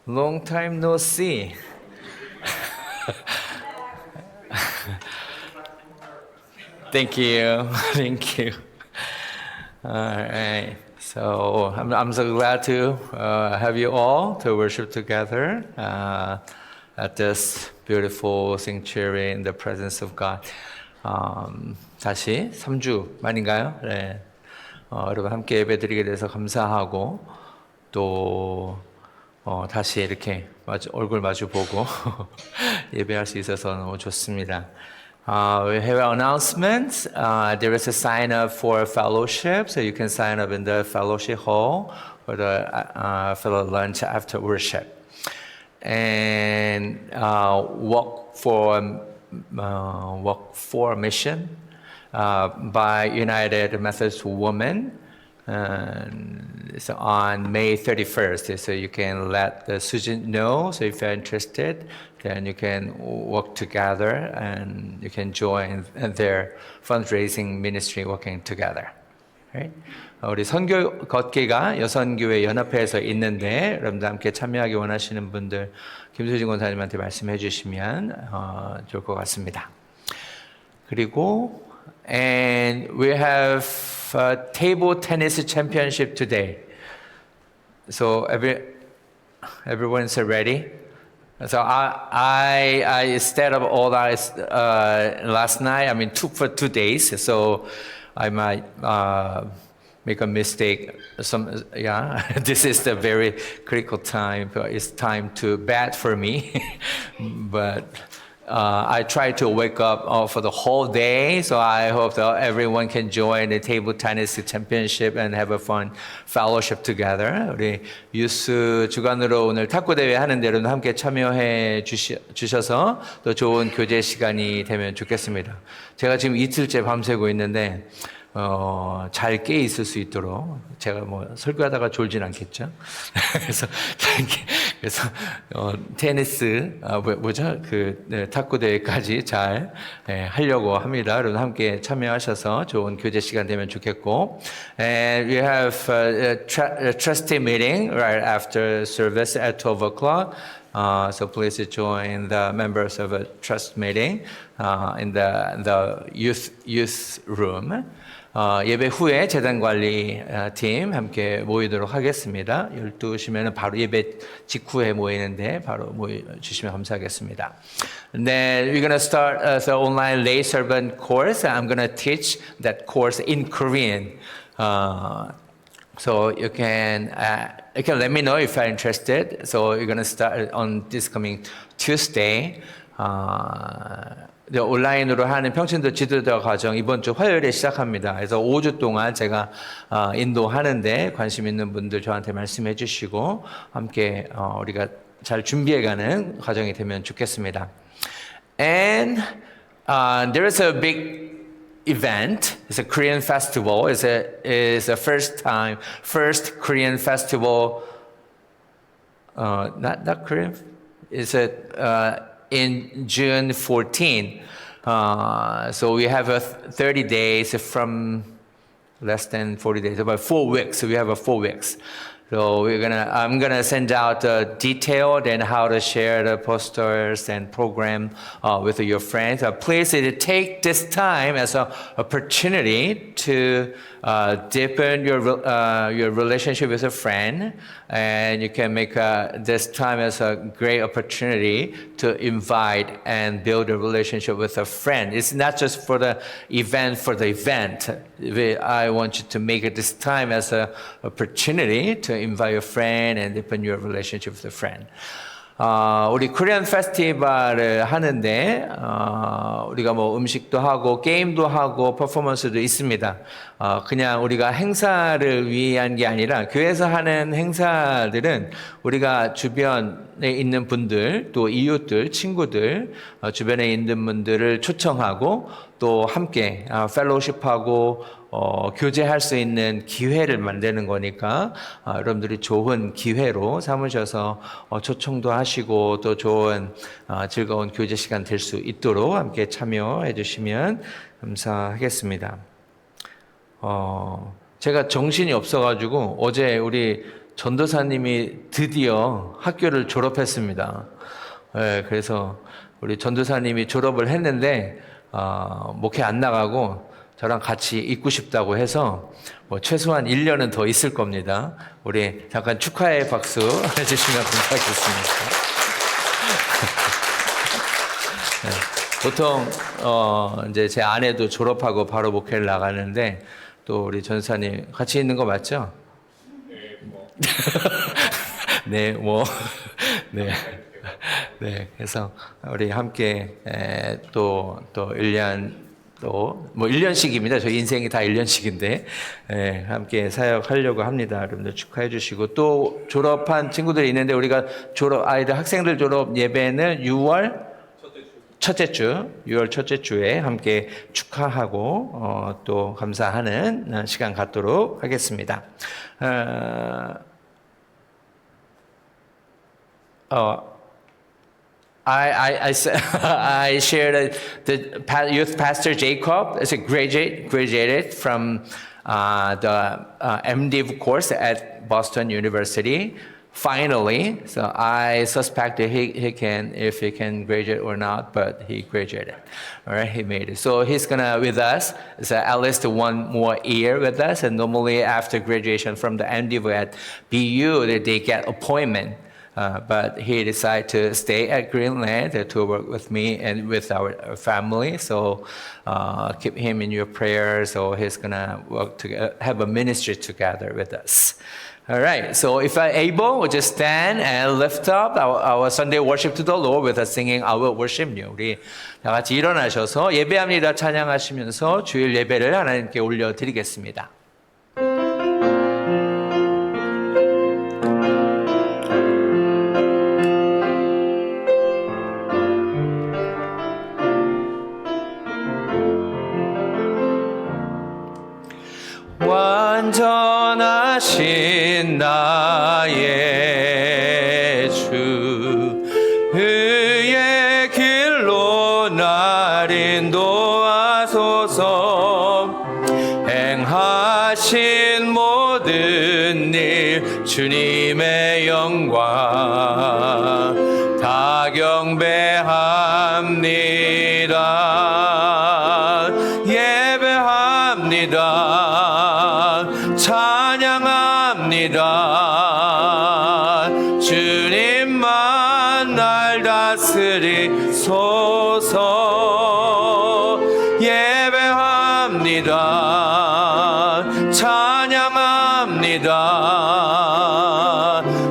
Long time no see. Thank you. Thank you. All right. So I'm so glad to have you all to worship together at this beautiful sanctuary in the presence of God. 다시 3주 만인가요? 네. 여러분 함께 예배드리게 돼서 감사하고 또 다시 이렇게 얼굴 마주 보고 예배할 수 있어서 너무 좋습니다. We have announcements. There is a sign up for fellowship, so you can sign up in the fellowship hall for the lunch after worship. And walk for mission by United Methodist Women. It's on May 31st, so you can let Susan know. So if you're interested, then you can work together and you can join their fundraising ministry working together. Right? 우리 선교 걷기가 여선교회 연합회에서 있는데 여러분들 함께 참여하기 원하시는 분들 김수진 권사님한테 말씀해 주시면 좋을 것 같습니다. 그리고 and we have table tennis championship today. So everyone's ready. So I instead of all that last night, took for 2 days. So I might make a mistake. This is the very critical time. It's time to bat for me, but. I try to wake up for the whole day, so I hope that everyone can join the table tennis championship and have a fun fellowship together. 우리 유스 주간으로 오늘 탁구 대회 하는 데로 함께 참여해 주셔서 또 좋은 교제 시간이 되면 좋겠습니다. 제가 지금 이틀째 밤새고 있는데 잘 깨 있을 수 있도록 제가 설교하다가 졸진 않겠죠. 그래서 테니스 탁구 대회까지 잘 하려고 합니다. 여러분 함께 참여하셔서 좋은 교제 시간 되면 좋겠고, and we have a trustee meeting right after service at 12 o'clock. So please join the members of a trust meeting in the youth room. 예배 후에 재단관리 팀 함께 모이도록 하겠습니다. 12시면 바로 예배 직후에 모이는데 바로 모여주시면 감사하겠습니다. And then we're going to start the online lay servant course. I'm going to teach that course in Korean. So you can let me know if you're interested. So you're going to start on this coming Tuesday. 온라인으로 하는 평신도 지도자 과정 이번 주 화요일에 시작합니다. 그래서 5주 동안 제가 인도하는데 관심 있는 분들 저한테 말씀해 주시고 함께 우리가 잘 준비해가는 과정이 되면 좋겠습니다. And there is a big event. It's a Korean festival. It's a first Korean festival. Not Korean. It's in June 14. So we have 30 days from less than 40 days, about 4 weeks. So we have 4 weeks. So I'm gonna send out detailed and how to share the posters and program with your friends. Please take this time as an opportunity to deepen your relationship with a friend, and you can make this time as a great opportunity to invite and build a relationship with a friend. It's not just for the event. I want you to make it this time as an opportunity to invite your friend and deepen your relationship with a friend. 우리 코리안 페스티벌을 하는데 우리가 음식도 하고 게임도 하고 퍼포먼스도 있습니다. 그냥 우리가 행사를 위한 게 아니라 교회에서 하는 행사들은 우리가 주변에 있는 분들 또 이웃들 친구들 주변에 있는 분들을 초청하고 또 함께 펠로우십하고 교제할 수 있는 기회를 만드는 거니까 여러분들이 좋은 기회로 삼으셔서 초청도 하시고 또 좋은 즐거운 교제 시간 될 수 있도록 함께 참여해 주시면 감사하겠습니다. 제가 정신이 없어가지고 어제 우리 전도사님이 드디어 학교를 졸업했습니다. 예, 그래서 우리 전도사님이 졸업을 했는데 목회 안 나가고 저랑 같이 있고 싶다고 해서 뭐 최소한 1년은 더 있을 겁니다. 우리 잠깐 축하의 박수 해주시면 감사하겠습니다. 네, 보통 이제 제 아내도 졸업하고 바로 목회를 나가는데 또 우리 전사님 같이 있는 거 맞죠? 네, 뭐 네. 네, 그래서 우리 함께 또 1년 또 뭐 1년씩입니다. 저희 인생이 다 1년씩인데 함께 사역하려고 합니다. 여러분들 축하해 주시고 또 졸업한 친구들이 있는데 우리가 아이들 학생들 졸업 예배는 6월 첫째 주에 함께 축하하고 또 감사하는 시간 갖도록 하겠습니다. I shared the youth pastor Jacob as a graduated from the MDiv course at Boston University. Finally, so I suspect that if he can graduate or not, but he graduated. All right, he made it. So he's gonna with us. So at least one more year with us. And normally after graduation from the MDiv at BU, they get appointment. But he decided to stay at Greenland to work with me and with our family. So keep him in your prayers. So he's gonna work together, have a ministry together with us. All right. So if I'm able, we'll just stand and lift up our Sunday worship to the Lord with us singing "I Will Worship You." 우리 다 같이 일어나셔서 예배합니다 찬양하시면서 주일 예배를 하나님께 올려드리겠습니다. 완전하신 나의 주 그의 길로 날 인도하소서 행하신 모든 일 주님의 영광 다 경배합니다 예배합니다 찬양합니다. 주님만 날 다스리소서 예배합니다. 찬양합니다.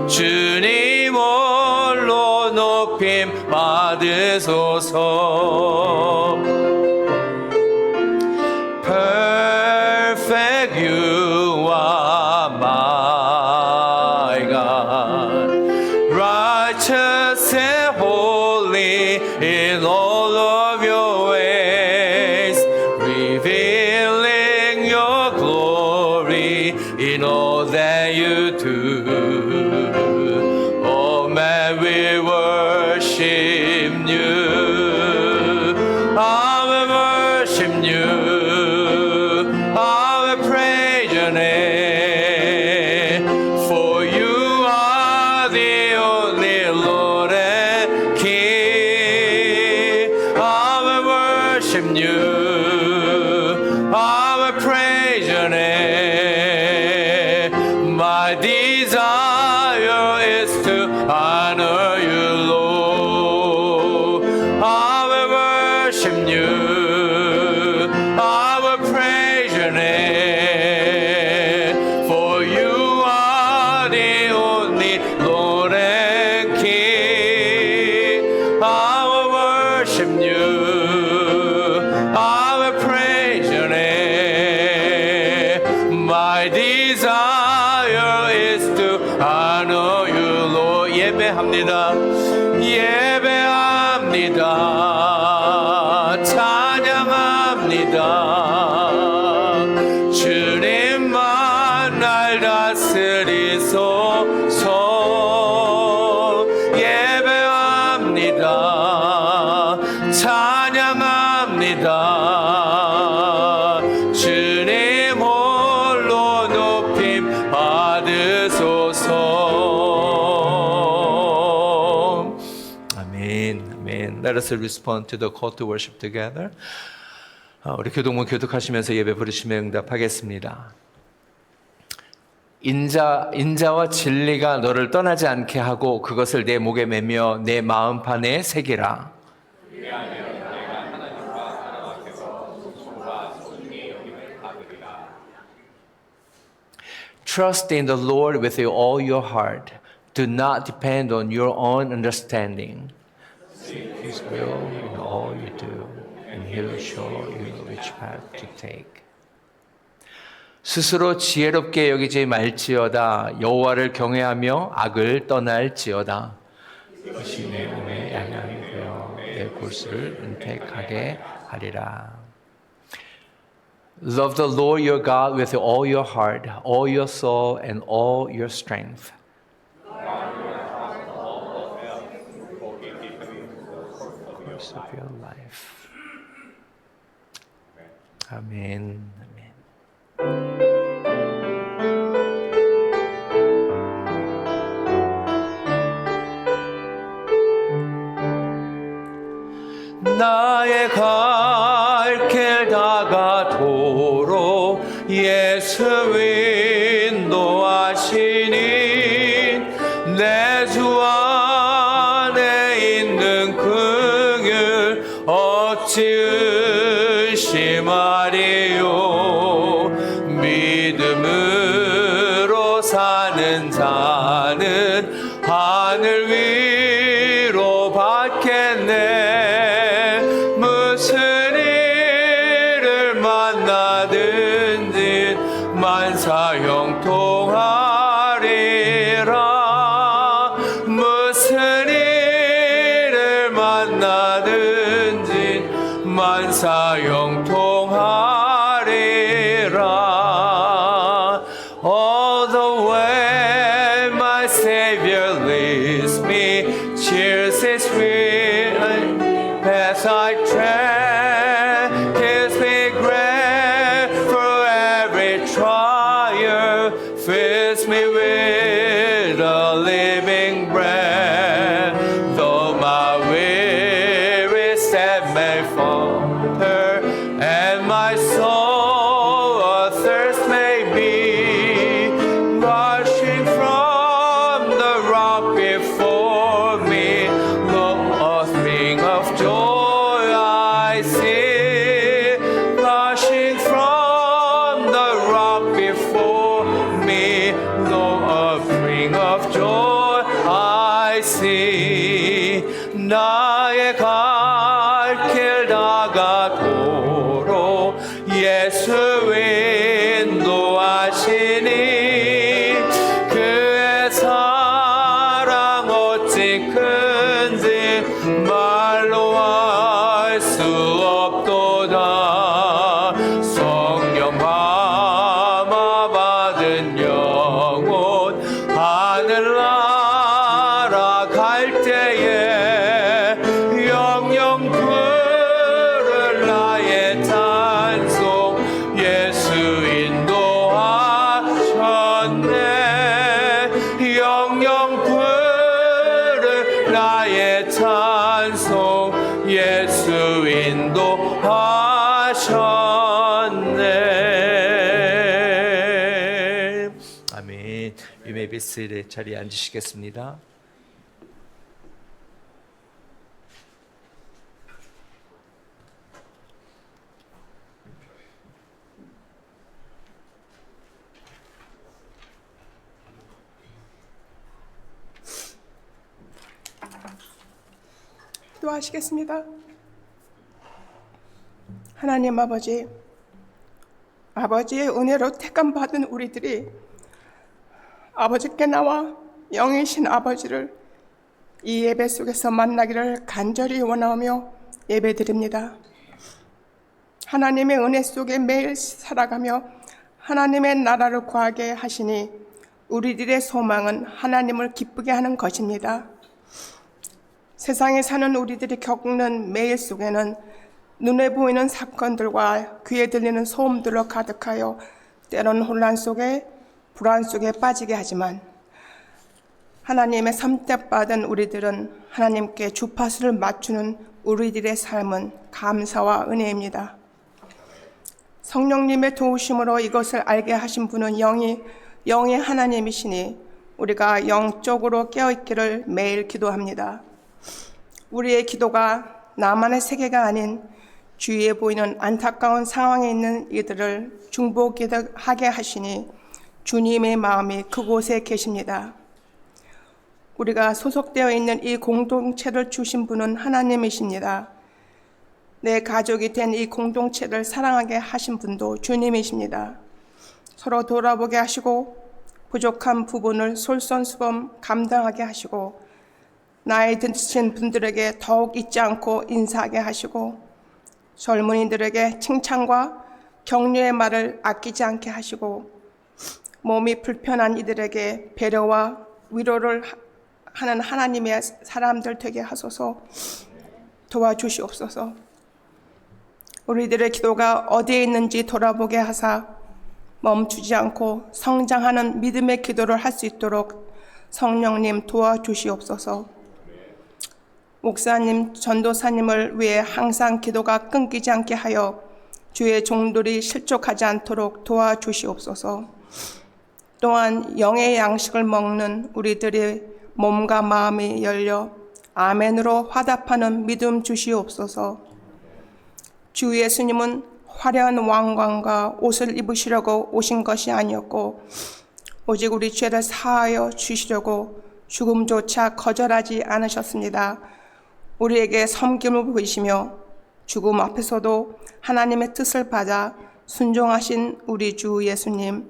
주님 홀로 높임 받으소서 Perfect you are my God, righteous and holy in all of your ways, revealing your glory in all that you do. Oh man, we worship you. I will worship you. For you are the only Lord and King. I will worship you. I will praise your name. My desire is to honor you, Lord. I will worship you. I will praise your name. My desire is to honor you, Lord. 예배합니다. 예배합니다. 찬양합니다. 주님만 날 다스리소서. 예배합니다. 찬양합니다. 주님 홀로 높임 받으소서. Let us respond to the call to worship together. 우리 교동문 교독하시면서 예배 부르시면 응답하겠습니다. 인자와 진리가 너를 떠나지 않게 하고 그것을 내 목에 매며 내 마음판에 새기라. Trust in the Lord with all your heart. Do not depend on your own understanding. Seek His will in all you do, and He will show you which path to take. 스스로 지혜롭게 여기지 말지어다. 여호와를 경외하며 악을 떠날지어다. 그것이 내 몸의 양양이 되어 내 골수를 은택하게 하리라. Love the Lord your God with all your heart, all your soul, and all your strength. Course of your life. Amen. 나의 갈 길 다가도록 예수 인도하시니 내 주 안에 있는 긍휼 어찌 의심하리요. 믿음으로 사는 자는 하늘 위로 받겠네. 무슨 일을 만나든지 만사 형통하리라. 무슨 일을 만나든지 만사 형통하리라. All the way my Savior leads me, cheers His sweet path I tread, gives me grace for every trial, fills me with the living bread. Though my weary step may falter and my soul athirst may be, rushing from the rock before me, lo, a thing of joy I see. Rushing from the rock before me, lo, a thing of joy I see. 나의 갈 길 다가도록 예수 인도하시니 그의 사랑 어찌 큰지 말로 알 수 없도다. 성령 감화 받은 영혼 하늘나라 갈 때에 영영 부를 나의 찬송 예수 인도하셨네. 영영 부를 나의 찬송 예수 인도하셨네. 아멘. You may be seated. 자리에 앉으시겠습니다. 기도하시겠습니다. 하나님 아버지의 은혜로 택감 받은 우리들이 아버지께 나와 영이신 아버지를 이 예배 속에서 만나기를 간절히 원하며 예배드립니다. 하나님의 은혜 속에 매일 살아가며 하나님의 나라를 구하게 하시니 우리들의 소망은 하나님을 기쁘게 하는 것입니다. 세상에 사는 우리들이 겪는 매일 속에는 눈에 보이는 사건들과 귀에 들리는 소음들로 가득하여 때로는 혼란 속에 불안 속에 빠지게 하지만 하나님의 선택받은 우리들은 하나님께 주파수를 맞추는 우리들의 삶은 감사와 은혜입니다. 성령님의 도우심으로 이것을 알게 하신 분은 영의 하나님이시니 우리가 영적으로 깨어있기를 매일 기도합니다. 우리의 기도가 나만의 세계가 아닌 주위에 보이는 안타까운 상황에 있는 이들을 중보하게 하시니 주님의 마음이 그곳에 계십니다. 우리가 소속되어 있는 이 공동체를 주신 분은 하나님이십니다. 내 가족이 된 이 공동체를 사랑하게 하신 분도 주님이십니다. 서로 돌아보게 하시고 부족한 부분을 솔선수범 감당하게 하시고 나이 드신 분들에게 더욱 잊지 않고 인사하게 하시고 젊은이들에게 칭찬과 격려의 말을 아끼지 않게 하시고 몸이 불편한 이들에게 배려와 위로를 하는 하나님의 사람들 되게 하소서. 도와주시옵소서. 우리들의 기도가 어디에 있는지 돌아보게 하사 멈추지 않고 성장하는 믿음의 기도를 할 수 있도록 성령님 도와주시옵소서. 목사님, 전도사님을 위해 항상 기도가 끊기지 않게 하여 주의 종들이 실족하지 않도록 도와주시옵소서. 또한 영의 양식을 먹는 우리들의 몸과 마음이 열려 아멘으로 화답하는 믿음 주시옵소서. 주 예수님은 화려한 왕관과 옷을 입으시려고 오신 것이 아니었고 오직 우리 죄를 사하여 주시려고 죽음조차 거절하지 않으셨습니다. 우리에게 섬김을 보이시며 죽음 앞에서도 하나님의 뜻을 받아 순종하신 우리 주 예수님,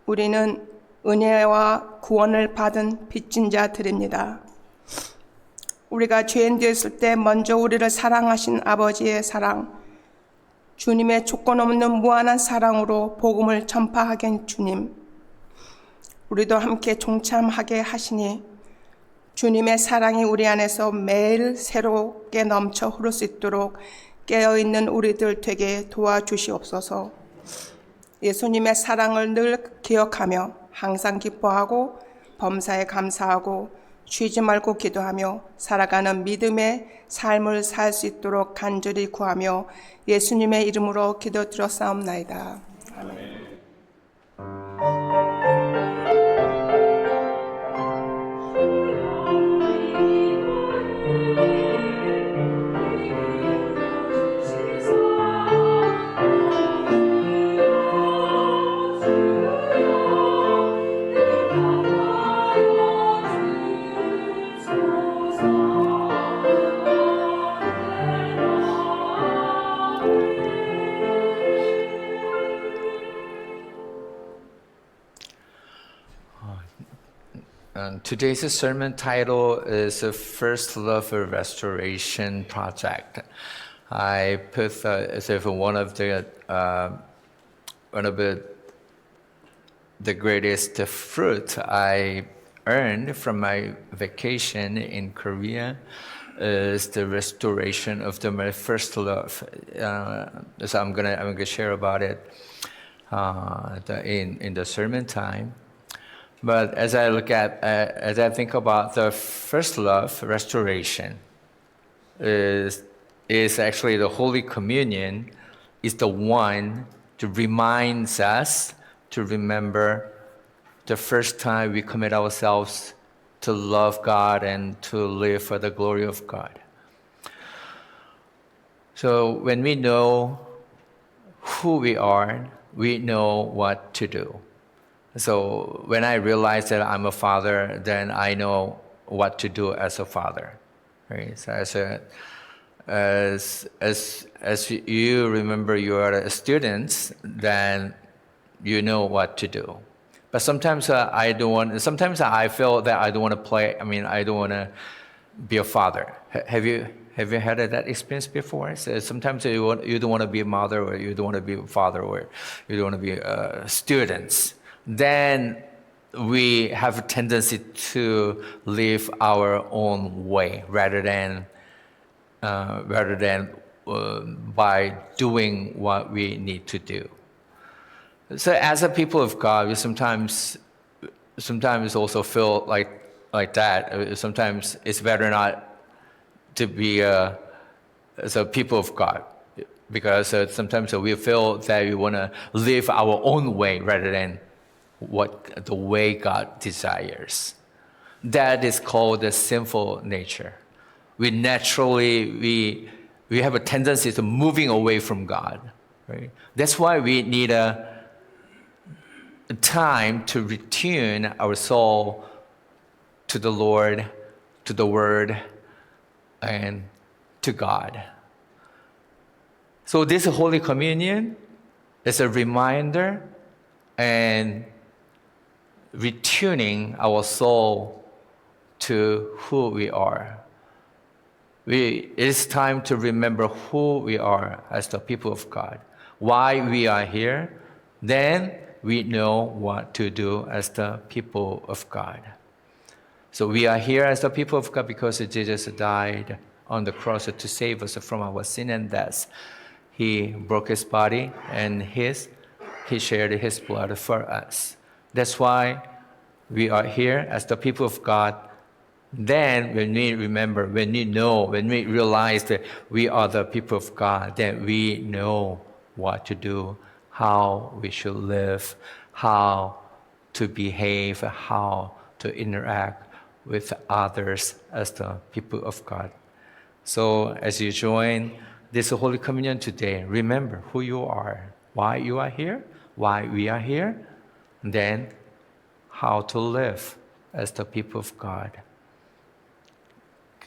우리는 은혜와 구원을 받은 빚진 자들입니다. 우리가 죄인 되었을 때 먼저 우리를 사랑하신 아버지의 사랑, 주님의 조건 없는 무한한 사랑으로 복음을 전파하게 한 주님, 우리도 함께 동참하게 하시니 주님의 사랑이 우리 안에서 매일 새롭게 넘쳐 흐를 수 있도록 깨어있는 우리들 되게 도와주시옵소서. 예수님의 사랑을 늘 기억하며 항상 기뻐하고 범사에 감사하고 쉬지 말고 기도하며 살아가는 믿음의 삶을 살 수 있도록 간절히 구하며 예수님의 이름으로 기도드렸사옵나이다. 아멘. Today's sermon title is First Love Restoration Project. I put as if one of the greatest fruit I earned from my vacation in Korea is the restoration of my first love. So I'm gonna share about it in the sermon time. But as I think about the first love, restoration is actually the Holy Communion is the one to remind us to remember the first time we commit ourselves to love God and to live for the glory of God. So when we know who we are, we know what to do. So when I realize that I'm a father, then I know what to do as a father. Right? So as you remember you are a student, then you know what to do. But sometimes sometimes I feel that I don't want to play. I mean, I don't want to be a father. Have you had that experience before? So sometimes you don't want to be a mother, or you don't want to be a father, or you don't want to be students. Then we have a tendency to live our own way rather than by doing what we need to do. So as a people of God, we sometimes also feel like that. Sometimes it's better not to be as a people of God. Because sometimes we feel that we want to live our own way rather than what the way God desires. That is called the sinful nature. We naturally we have a tendency to moving away from God. Right? That's why we need a time to retune our soul to the Lord, to the Word, and to God. So this Holy Communion is a reminder and retuning our soul to who we are. It is time to remember who we are as the people of God, why we are here. Then we know what to do as the people of God. So we are here as the people of God because Jesus died on the cross to save us from our sin and death. He broke his body and he shared his blood for us. That's why we are here as the people of God. Then when we remember, when we know, when we realize that we are the people of God, then we know what to do, how we should live, how to behave, how to interact with others as the people of God. So as you join this Holy Communion today, remember who you are, why you are here, why we are here, and then how to live as the people of God.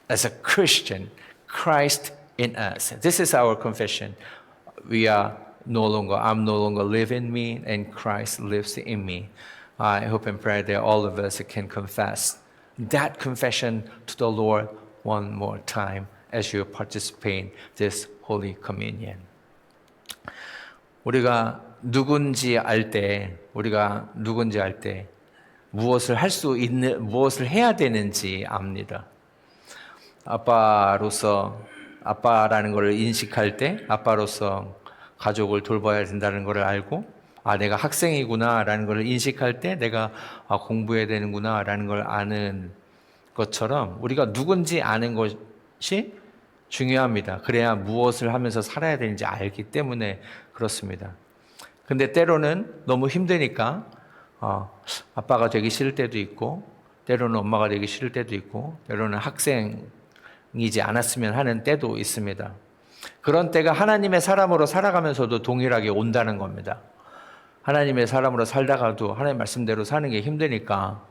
As a Christian, Christ in us. This is our confession. I'm no longer live in me, and Christ lives in me. I hope and pray that all of us can confess that confession to the Lord one more time as you participate in this Holy Communion. 우리가 누군지 알 때, 무엇을 무엇을 해야 되는지 압니다. 아빠라는 것을 인식할 때, 아빠로서 가족을 돌봐야 된다는 것을 알고, 내가 학생이구나라는 것을 인식할 때, 내가 공부해야 되는구나라는 걸 아는 것처럼 우리가 누군지 아는 것이 중요합니다. 그래야 무엇을 하면서 살아야 되는지 알기 때문에 그렇습니다. 근데 때로는 너무 힘드니까 아빠가 되기 싫을 때도 있고, 때로는 엄마가 되기 싫을 때도 있고, 때로는 학생이지 않았으면 하는 때도 있습니다. 그런 때가 하나님의 사람으로 살아가면서도 동일하게 온다는 겁니다. 하나님의 사람으로 살다가도 하나님 말씀대로 사는 게 힘드니까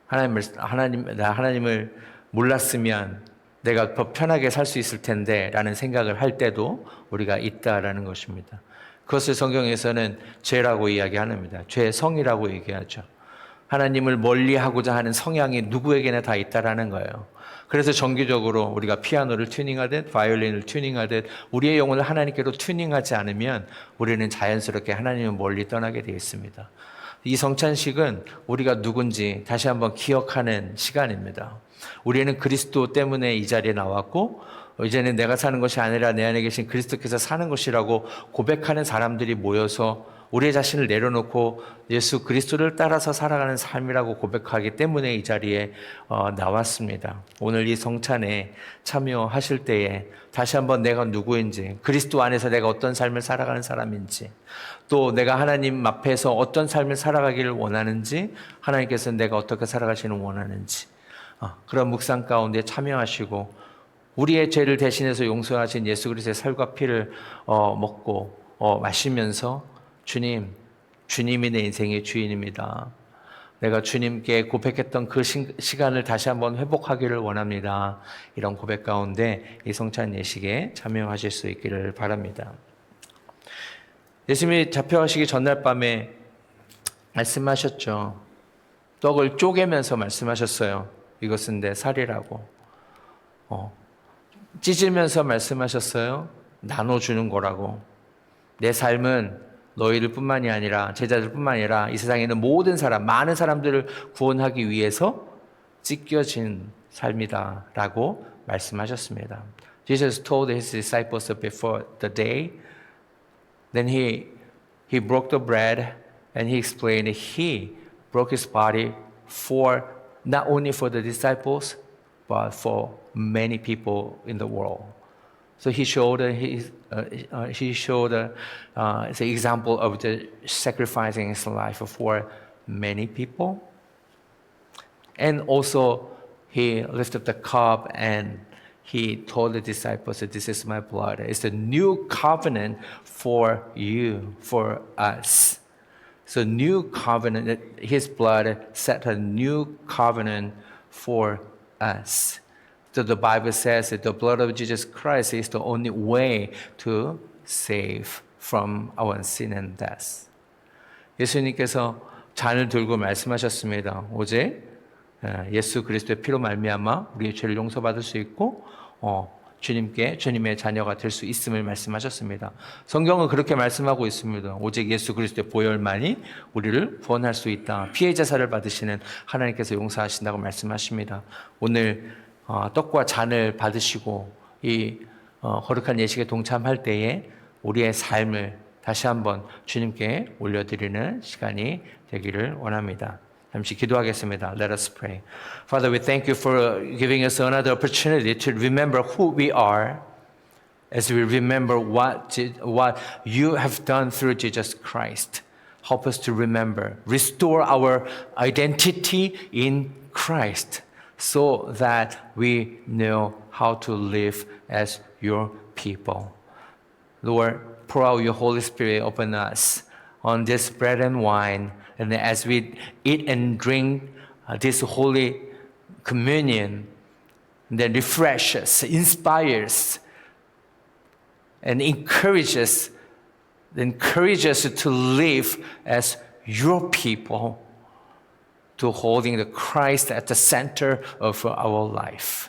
하나님을 몰랐으면 내가 더 편하게 살 수 있을 텐데 라는 생각을 할 때도 우리가 있다라는 것입니다. 그것을 성경에서는 죄라고 이야기합니다. 죄성이라고 얘기하죠. 하나님을 멀리하고자 하는 성향이 누구에게나 다 있다라는 거예요. 그래서 정기적으로 우리가 피아노를 튜닝하듯 바이올린을 튜닝하듯 우리의 영혼을 하나님께로 튜닝하지 않으면 우리는 자연스럽게 하나님을 멀리 떠나게 되어 있습니다. 이 성찬식은 우리가 누군지 다시 한번 기억하는 시간입니다. 우리는 그리스도 때문에 이 자리에 나왔고 이제는 내가 사는 것이 아니라 내 안에 계신 그리스도께서 사는 것이라고 고백하는 사람들이 모여서 우리의 자신을 내려놓고 예수 그리스도를 따라서 살아가는 삶이라고 고백하기 때문에 이 자리에 나왔습니다. 오늘 이 성찬에 참여하실 때에 다시 한번 내가 누구인지, 그리스도 안에서 내가 어떤 삶을 살아가는 사람인지, 또 내가 하나님 앞에서 어떤 삶을 살아가기를 원하는지, 하나님께서 내가 어떻게 살아가시는 원하는지 그런 묵상 가운데 참여하시고 우리의 죄를 대신해서 용서하신 예수 그리스도의 살과 피를 먹고 마시면서 주님이 내 인생의 주인입니다. 내가 주님께 고백했던 그 시간을 다시 한번 회복하기를 원합니다. 이런 고백 가운데 이 성찬 예식에 참여하실 수 있기를 바랍니다. 예수님이 잡혀가시기 전날 밤에 말씀하셨죠. 떡을 쪼개면서 말씀하셨어요. 이것은 내 살이라고. 찢으면서 말씀하셨어요. 나눠주는 거라고. 내 삶은 너희들 뿐만이 아니라 제자들 뿐만이 아니라 이 세상에 있는 모든 사람, 많은 사람들을 구원하기 위해서 찢겨진 삶이다 라고 말씀하셨습니다. Jesus told his disciples before the day. Then he broke the bread and he explained he broke his body for not only for the disciples but for many people in the world. So he showed the example of the sacrificing his life for many people. And also he lifted up the cup and he told the disciples that this is my blood. It's a new covenant for you, for us. So new covenant, his blood set a new covenant for us. So the Bible says that the blood of Jesus Christ is the only way to save from our sin and death. 예수님께서 잔을 들고 말씀하셨습니다. 오직 예수 그리스도의 피로 말미암아 우리의 죄를 용서받을 수 있고 주님의 자녀가 될 수 있음을 말씀하셨습니다. 성경은 그렇게 말씀하고 있습니다. 오직 예수 그리스도의 보혈만이 우리를 구원할 수 있다. 피해 자사를 받으시는 하나님께서 용서하신다고 말씀하십니다. 오늘 떡과 잔을 받으시고 이 거룩한 예식에 동참할 때에 우리의 삶을 다시 한번 주님께 올려드리는 시간이 되기를 원합니다. 잠시 기도하겠습니다. Let us pray. Father, we thank you for giving us another opportunity to remember who we are as we remember what you have done through Jesus Christ. Help us to remember, restore our identity in Christ so that we know how to live as your people. Lord, pour out your Holy Spirit upon us on this bread and wine. And as we eat and drink this Holy Communion, that refreshes, inspires, and encourages us to live as your people, to holding the Christ at the center of our life.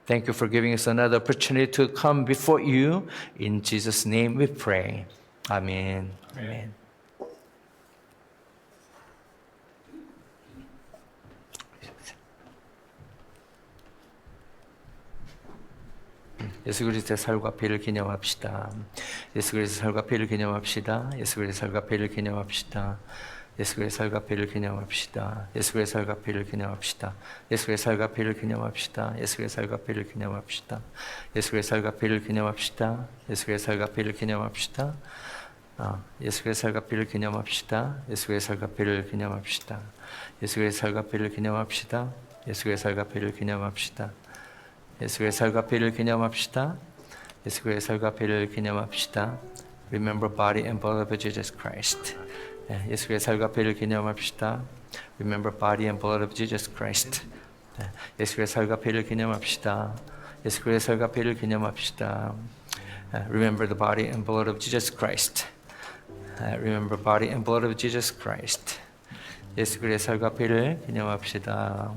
Thank you for giving us another opportunity to come before you. In Jesus' name we pray. Amen. Amen. 예수 그리스도의 살과 피를 기념합시다. 예수 그리스도의 살과 피를 기념합시다. 예수 그리스도의 살과 피를 기념합시다. 예수 그리스도의 살과 피를 기념합시다. 예수 그리스도의 살과 피를 기념합시다. 예수 그리스도의 살과 피를 기념합시다. 예수 그리스도의 살과 피를 기념합시다. 예수 그리스도의 살과 피를 기념합시다. 예수 그리스도의 살과 피를 기념합시다. 예수 그리스도의 살과 피를 기념합시다. 예수 그리스도의 살과 피를 기념합시다. 예수 그리스도의 살과 피를 기념합시다. 예수 그리스도의 살과 피를 기념합시다. 예수 그리스도의 살과 피를 기념합시다. 예수 그리스도의 살과 피를 기념합시다. Remember body and blood of Jesus Christ. 예수 그리스도의 살과 피를 기념합시다. Remember body and blood of Jesus Christ. 예수 그리스도의 살과 피를 기념합시다. 예수 그리스도의 살과 피를 기념합시다. Remember the body and blood of Jesus Christ. Remember body and blood of Jesus Christ. 예수 그리스도의 살과 피를 기념합시다.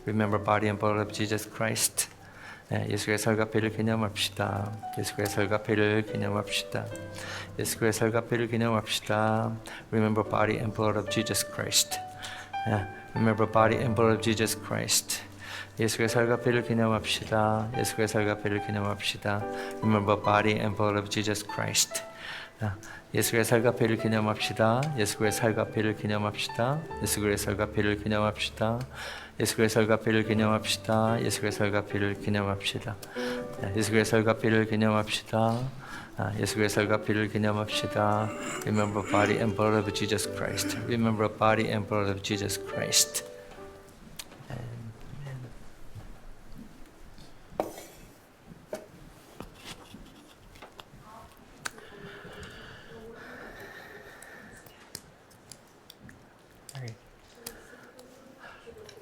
Remember body and blood of Jesus Christ. 예수의 살과 피를 기념합시다. 예수의 살과 피를 기념합시다. 예수의 살과 피를 기념합시다. Remember body and blood of Jesus Christ. Remember body and blood of Jesus Christ. 예수의 살과 피를 기념합시다. 예수의 살과 피를 기념합시다. Remember body and blood of Jesus Christ. 예수의 살과 피를 기념합시다. 예수의 살과 피를 기념합시다. 예수의 살과 피를 기념합시다. 예수의 살과 피를 기념합시다. 예수의 살과 피를 기념합시다. 예수의 살과 피를 기념합시다. 예수의 살과 피를 기념합시다. Remember body and blood of Jesus Christ. Remember body and blood of Jesus Christ.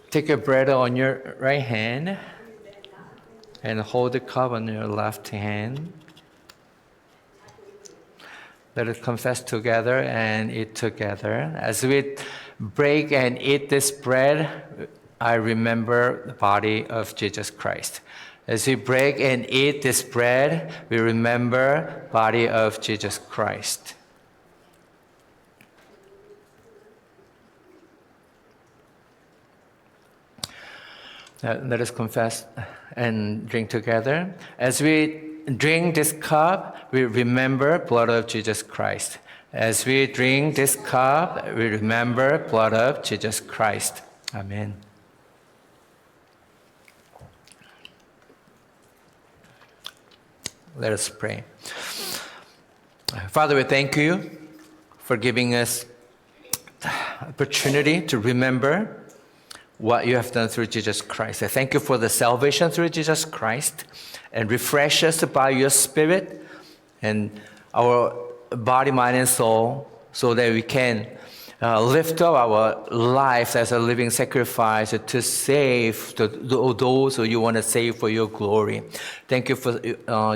Take your bread on your right hand and hold the cup on your left hand. Let us confess together and eat together. As we break and eat this bread, I remember the body of Jesus Christ. As we break and eat this bread, we remember the body of Jesus Christ. Let us confess and drink together. As we drink this cup, we remember blood of Jesus Christ. As we drink this cup, we remember blood of Jesus Christ. Amen. Let us pray. Father, we thank you for giving us the opportunity to remember what you have done through Jesus Christ. I thank you for the salvation through Jesus Christ, and refresh us by your Spirit and our body, mind, and soul, so that we can lift up our life as a living sacrifice to save those who you want to save for your glory. Thank you for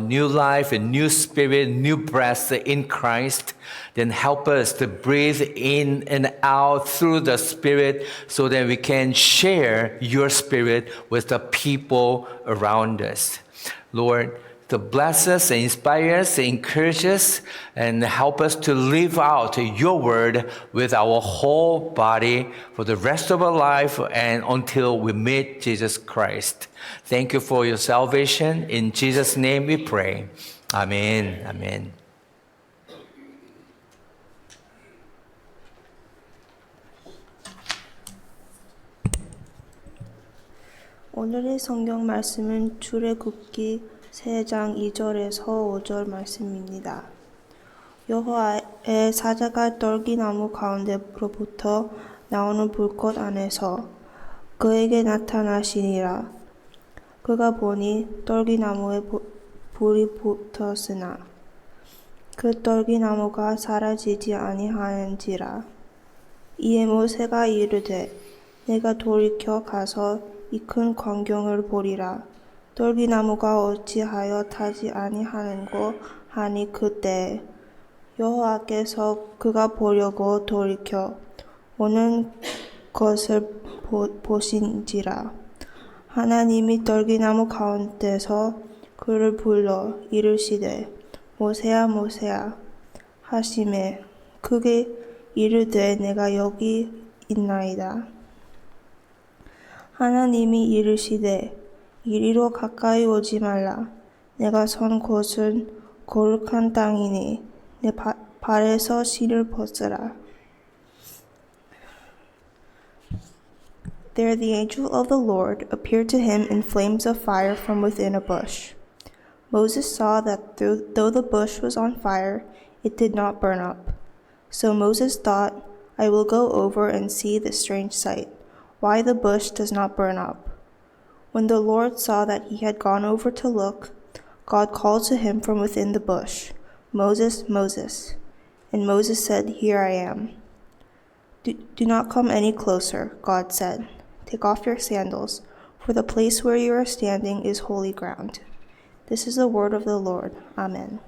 new life and new spirit, new breath in Christ. Then help us to breathe in and out through the Spirit, so that we can share your Spirit with the people around us. Lord, to bless us and inspire us, encourage us, and help us to live out your word with our whole body for the rest of our life and until we meet Jesus Christ. Thank you for your salvation. In Jesus' name we pray. Amen. Amen. 오늘의 성경 말씀은 출애굽기 3장 2절에서 5절 말씀입니다. 여호와의 사자가 떨기나무 가운데로부터 나오는 불꽃 안에서 그에게 나타나시니라. 그가 보니 떨기나무에 불이 붙었으나 그 떨기나무가 사라지지 아니하는지라. 이에 모세가 이르되 내가 돌이켜 가서 이 큰 광경을 보리라. 떨기나무가 어찌하여 타지 아니하는고 하니 그때 여호와께서 그가 보려고 돌이켜 오는 것을 보신지라. 하나님이 떨기나무 가운데서 그를 불러 이르시되 모세야 모세야 하시매 그게 이르되 내가 여기 있나이다. 하나님이 이르시되 이리로 가까이 오지 말라. 내가 선 곳은 거룩한 땅이니 내 발에서 실을 벗으라. There the angel of the Lord appeared to him in flames of fire from within a bush. Moses saw that though the bush was on fire, it did not burn up. So Moses thought, I will go over and see this strange sight, why the bush does not burn up. When the Lord saw that he had gone over to look, God called to him from within the bush, Moses, Moses. And Moses said, Here I am. Do not come any closer, God said. Take off your sandals, for the place where you are standing is holy ground. This is the word of the Lord. Amen.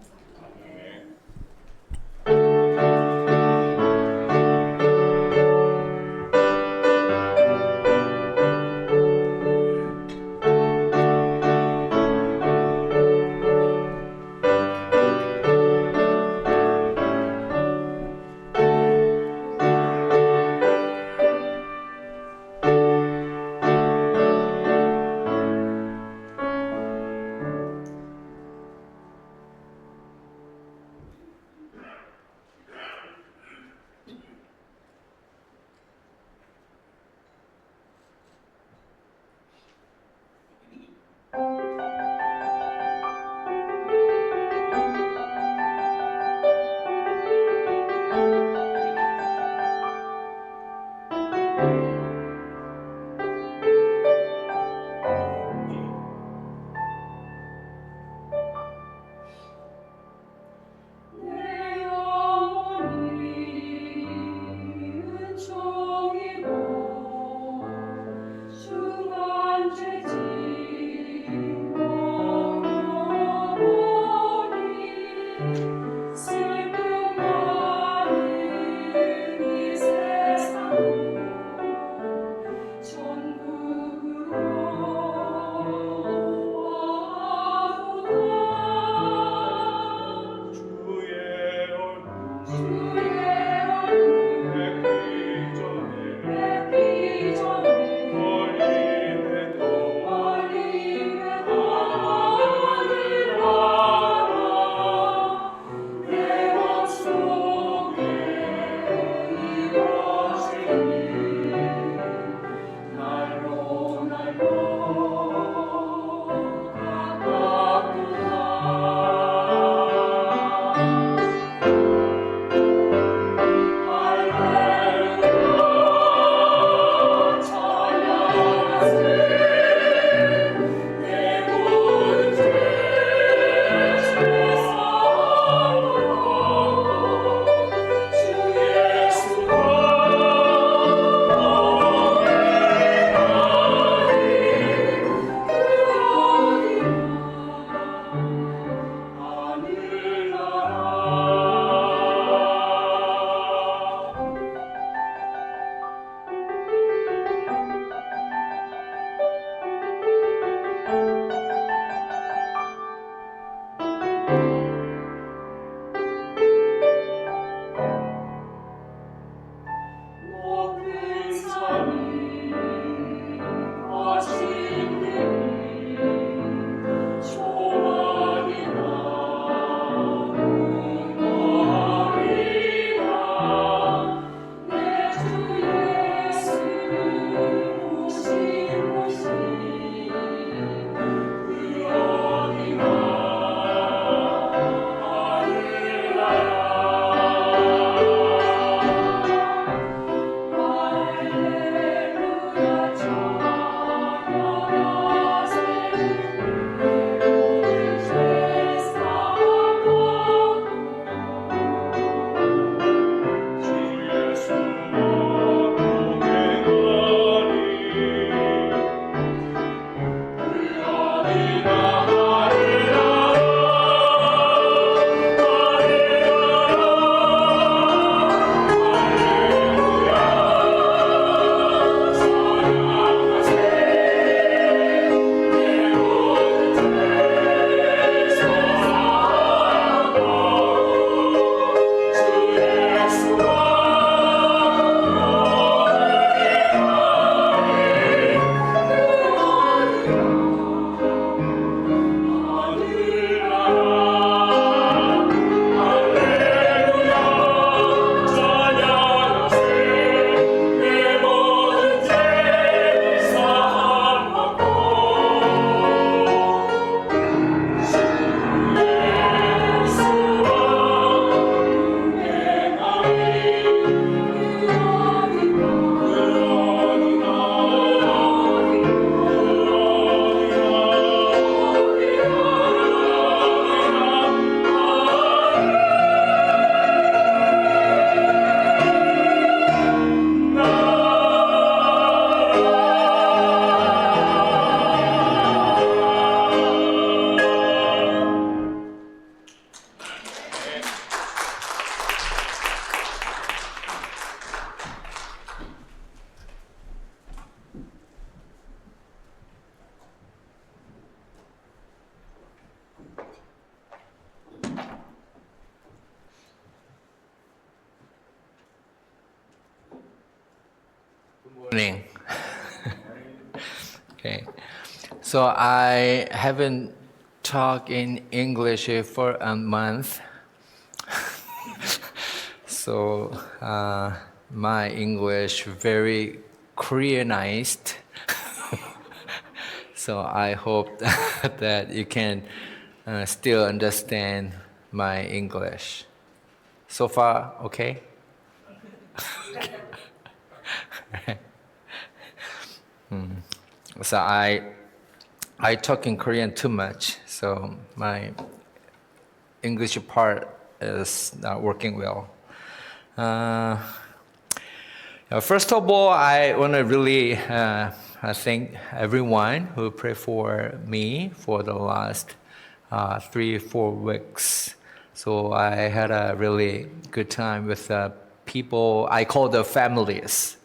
Okay. So I haven't talked in English for a month. So my English very Koreanized. So I hope that you can still understand my English. So far, okay? So I talk in Korean too much, so my English part is not working well. First of all, I want to really thank everyone who prayed for me for the last 3-4 weeks. So I had a really good time with people I call the families.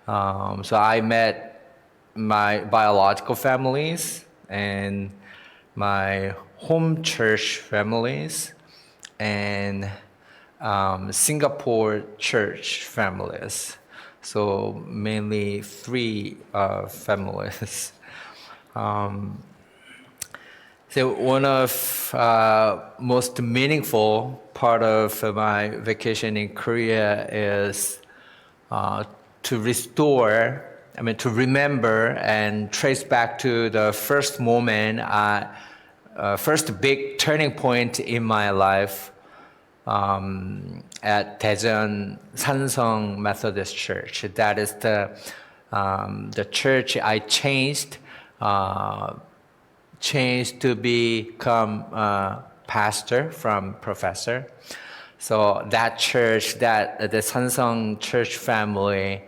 So I met my biological families and my home church families and Singapore church families. So mainly 3 families. So one of most meaningful part of my vacation in Korea is to remember and trace back to the first moment, first big turning point in my life at Daejeon Sansong Methodist Church. That is the church I changed to become pastor from professor. So that church, the Sansong church family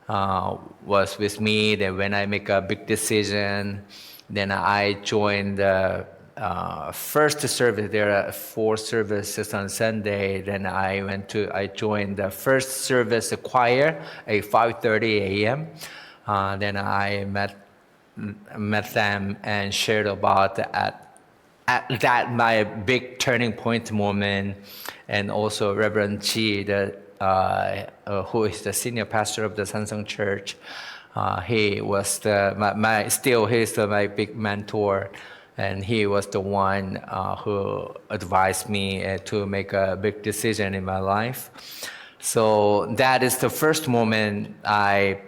was with me. Then when I make a big decision, then I joined the first service. There are 4 services on Sunday. Then I joined the first service choir at 5:30 a.m. Then I met them and shared about at that my big turning point moment, and also Reverend Chi, who is the senior pastor of the Sansong Church. He was my big mentor, and he was the one who advised me to make a big decision in my life. So that is the first moment I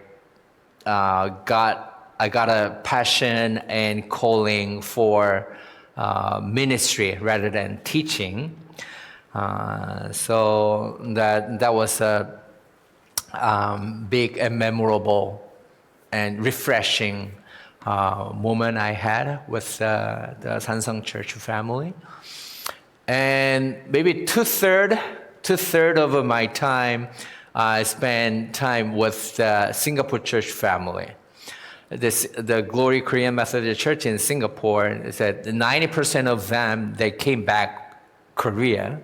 got a passion and calling for ministry rather than teaching. So that was a big and memorable and refreshing moment I had with the Sansong Church family. And maybe two-third of my time, I spent time with the Singapore church family. The Glory Korean Methodist Church in Singapore said 90% of them, they came back Korea.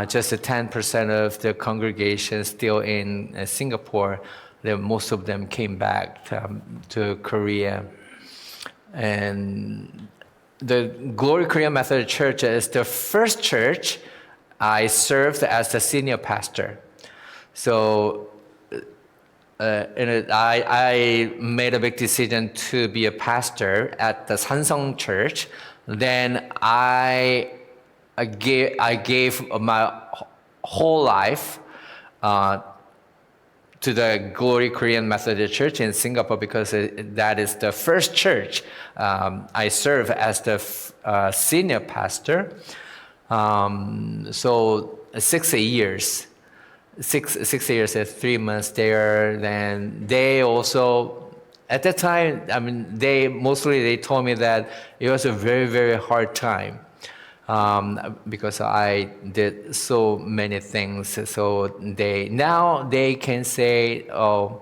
Just 10% of the congregation still in Singapore. Most of them came back to Korea. And the Glory Korean Methodist Church is the first church I served as the senior pastor. So I made a big decision to be a pastor at the Sansong Church. Then I gave my whole life to the Glory Korean Methodist Church in Singapore, because that is the first church I serve as the senior pastor. So 6 years. 6 years and 3 months there. Then they also, at that time, they told me that it was a very, very hard time because I did so many things. So they can say, "Oh,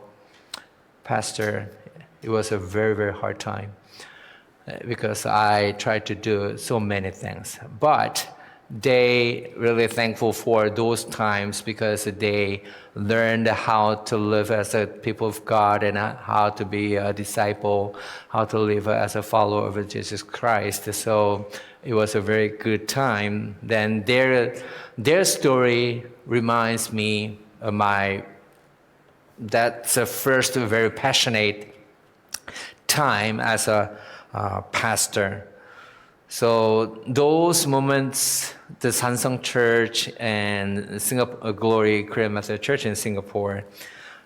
Pastor, it was a very, very hard time because I tried to do so many things." But they really thankful for those times because they learned how to live as a people of God and how to be a disciple, how to live as a follower of Jesus Christ. So it was a very good time. Then their story reminds me of that's the first very passionate time as a pastor. So those moments, the Sansong Church and Singapore Glory Korean Methodist Church in Singapore,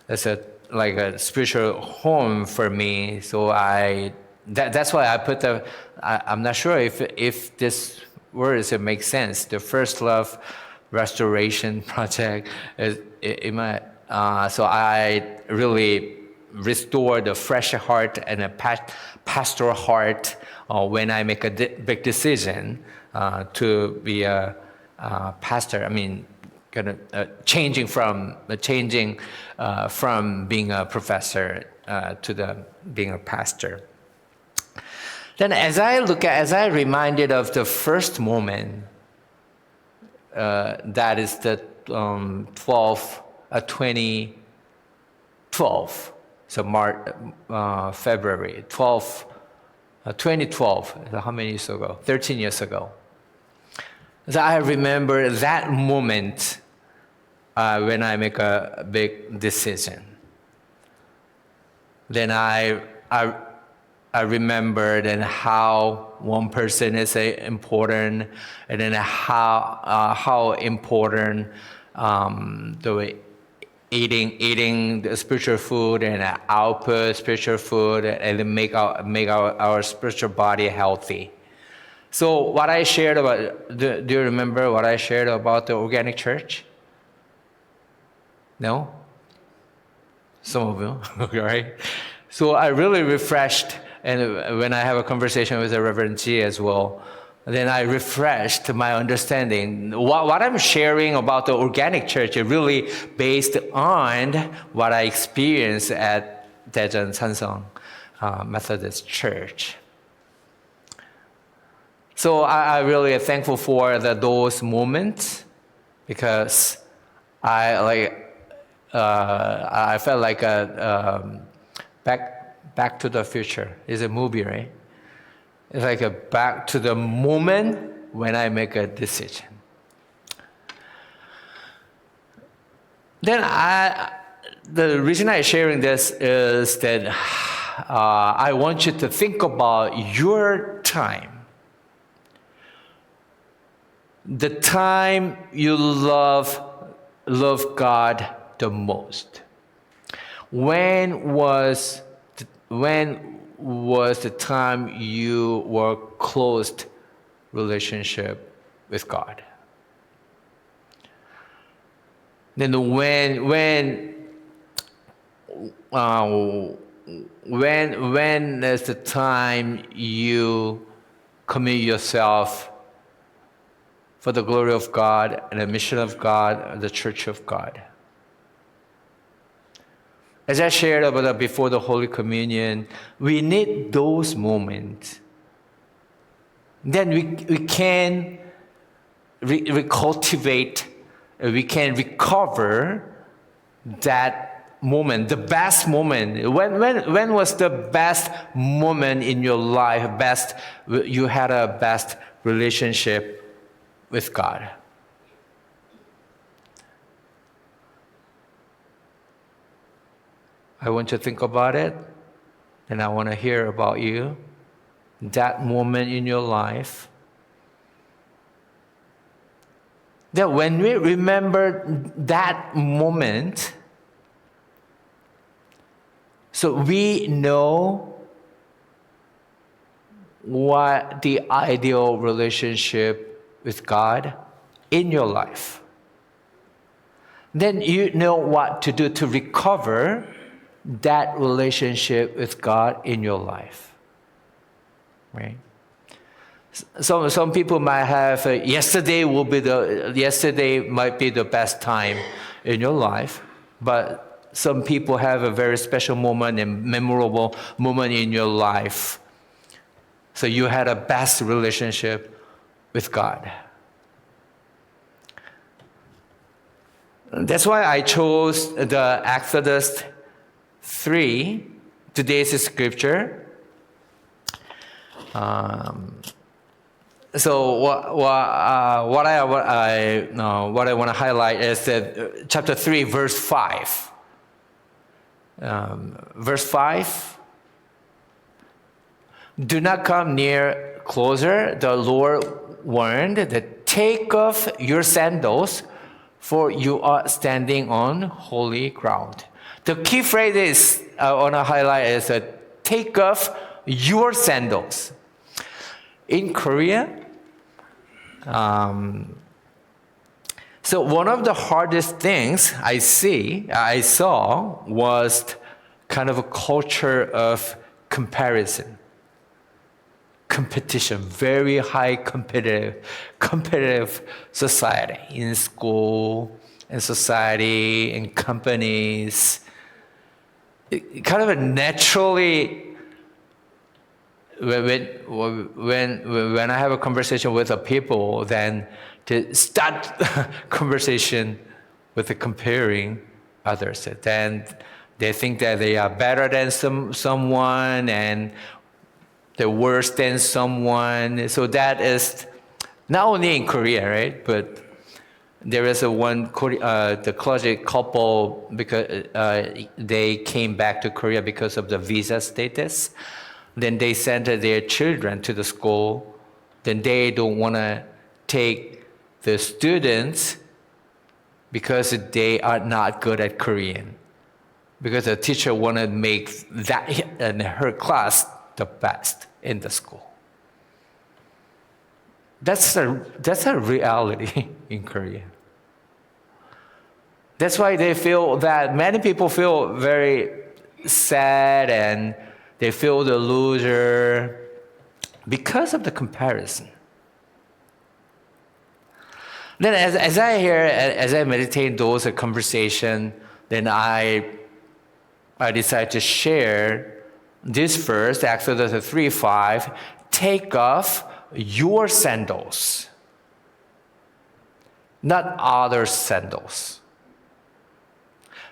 is like a spiritual home for me. So that's why I put I'm not sure if this word makes sense. The First Love Restoration Project so I really restore the fresh heart and a pastoral heart when I make a big decision to be a pastor. I mean, changing from being a professor to being a pastor. Then as I reminded of the first moment, that is the 2012, so February 12, 2012, how many years ago? 13 years ago. So I remember that moment when I make a big decision. Then I remembered and how one person is important, and then how important the way eating the spiritual food and output spiritual food and make our spiritual body healthy. So what I shared about, do you remember what I shared about the organic church? No? Some of you, right? So I really refreshed, and when I have a conversation with the Reverend G as well, then I refreshed my understanding. What I'm sharing about the organic church is really based on what I experienced at Daejeon Sansong Methodist Church. So I really am thankful for those moments, because I felt like Back to the Future is a movie, right? It's like a back to the moment when I make a decision. Then the reason I'm sharing this is that I want you to think about your time. The time you love God the most. When was the time you were closed relationship with God? Then when is the time you commit yourself for the glory of God and the mission of God, the church of God? As I shared about before the Holy Communion, we need those moments. Then we can recultivate, we can recover that moment, the best moment. When was the best moment in your life? You had a best relationship with God? I want you to think about it, and I want to hear about you. That moment in your life. That when we remember that moment, so we know what the ideal relationship with God in your life. Then you know what to do to recover that relationship with God in your life, right? Some people might have yesterday might be the best time in your life, but some people have a very special moment and memorable moment in your life. So you had a best relationship with God. That's why I chose the Exodus 3, today's scripture. So what I want to highlight is that chapter 3, verse 5. Verse 5. Do not come near closer, the Lord warned, that take off your sandals, for you are standing on holy ground. The key phrase is, I want to highlight is take off your sandals. In Korea, so one of the hardest things I saw was kind of a culture of comparison, competition, very high competitive society in school, in society, in companies. It kind of a naturally, when I have a conversation with the people, then to start conversation with the comparing others, then they think that they are better than someone and they're worse than someone. So that is not only in Korea, right? But there is the clergy couple, because they came back to Korea because of the visa status. Then they sent their children to the school. Then they don't want to take the students because they are not good at Korean. Because the teacher want to make that in her class the best in the school. That's a reality in Korea. That's why many people feel very sad and they feel the loser because of the comparison. Then as I meditate those conversation, then I decide to share this verse, Exodus 3:5, take off your sandals, not other sandals.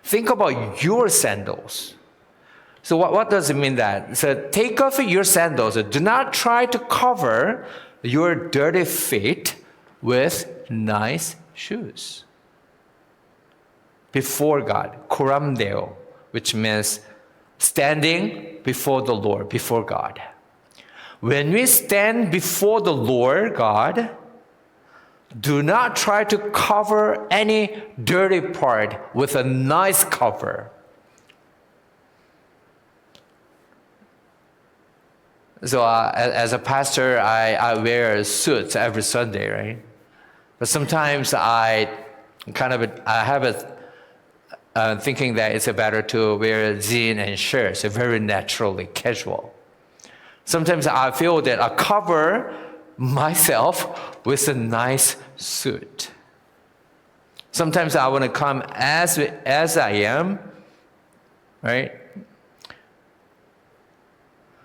Think about your sandals. So what does it mean that? So take off your sandals. Do not try to cover your dirty feet with nice shoes. Before God, koramdeo, which means standing before the Lord, before God. When we stand before the Lord God, do not try to cover any dirty part with a nice cover. So as a pastor, I wear suits every Sunday, right? But sometimes I have a thinking that it's better to wear jeans and shirts, very naturally casual. Sometimes I feel that I cover myself with a nice suit. Sometimes I want to come as I am, right?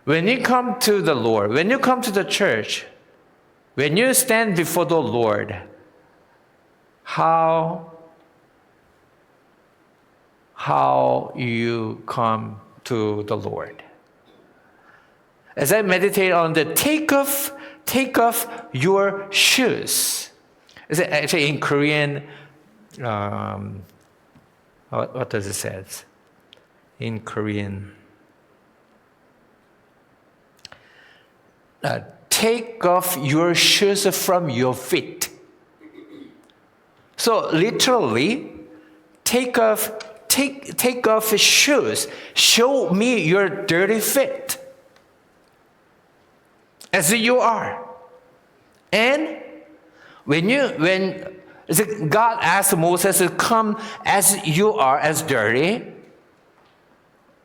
When you come to the Lord, when you come to the church, when you stand before the Lord, how you come to the Lord. As I meditate on the take off your shoes. Is it actually in Korean? What does it say? In Korean, take off your shoes from your feet. So literally, take off shoes. Show me your dirty feet as you are. And when God asked Moses to come as you are, as dirty,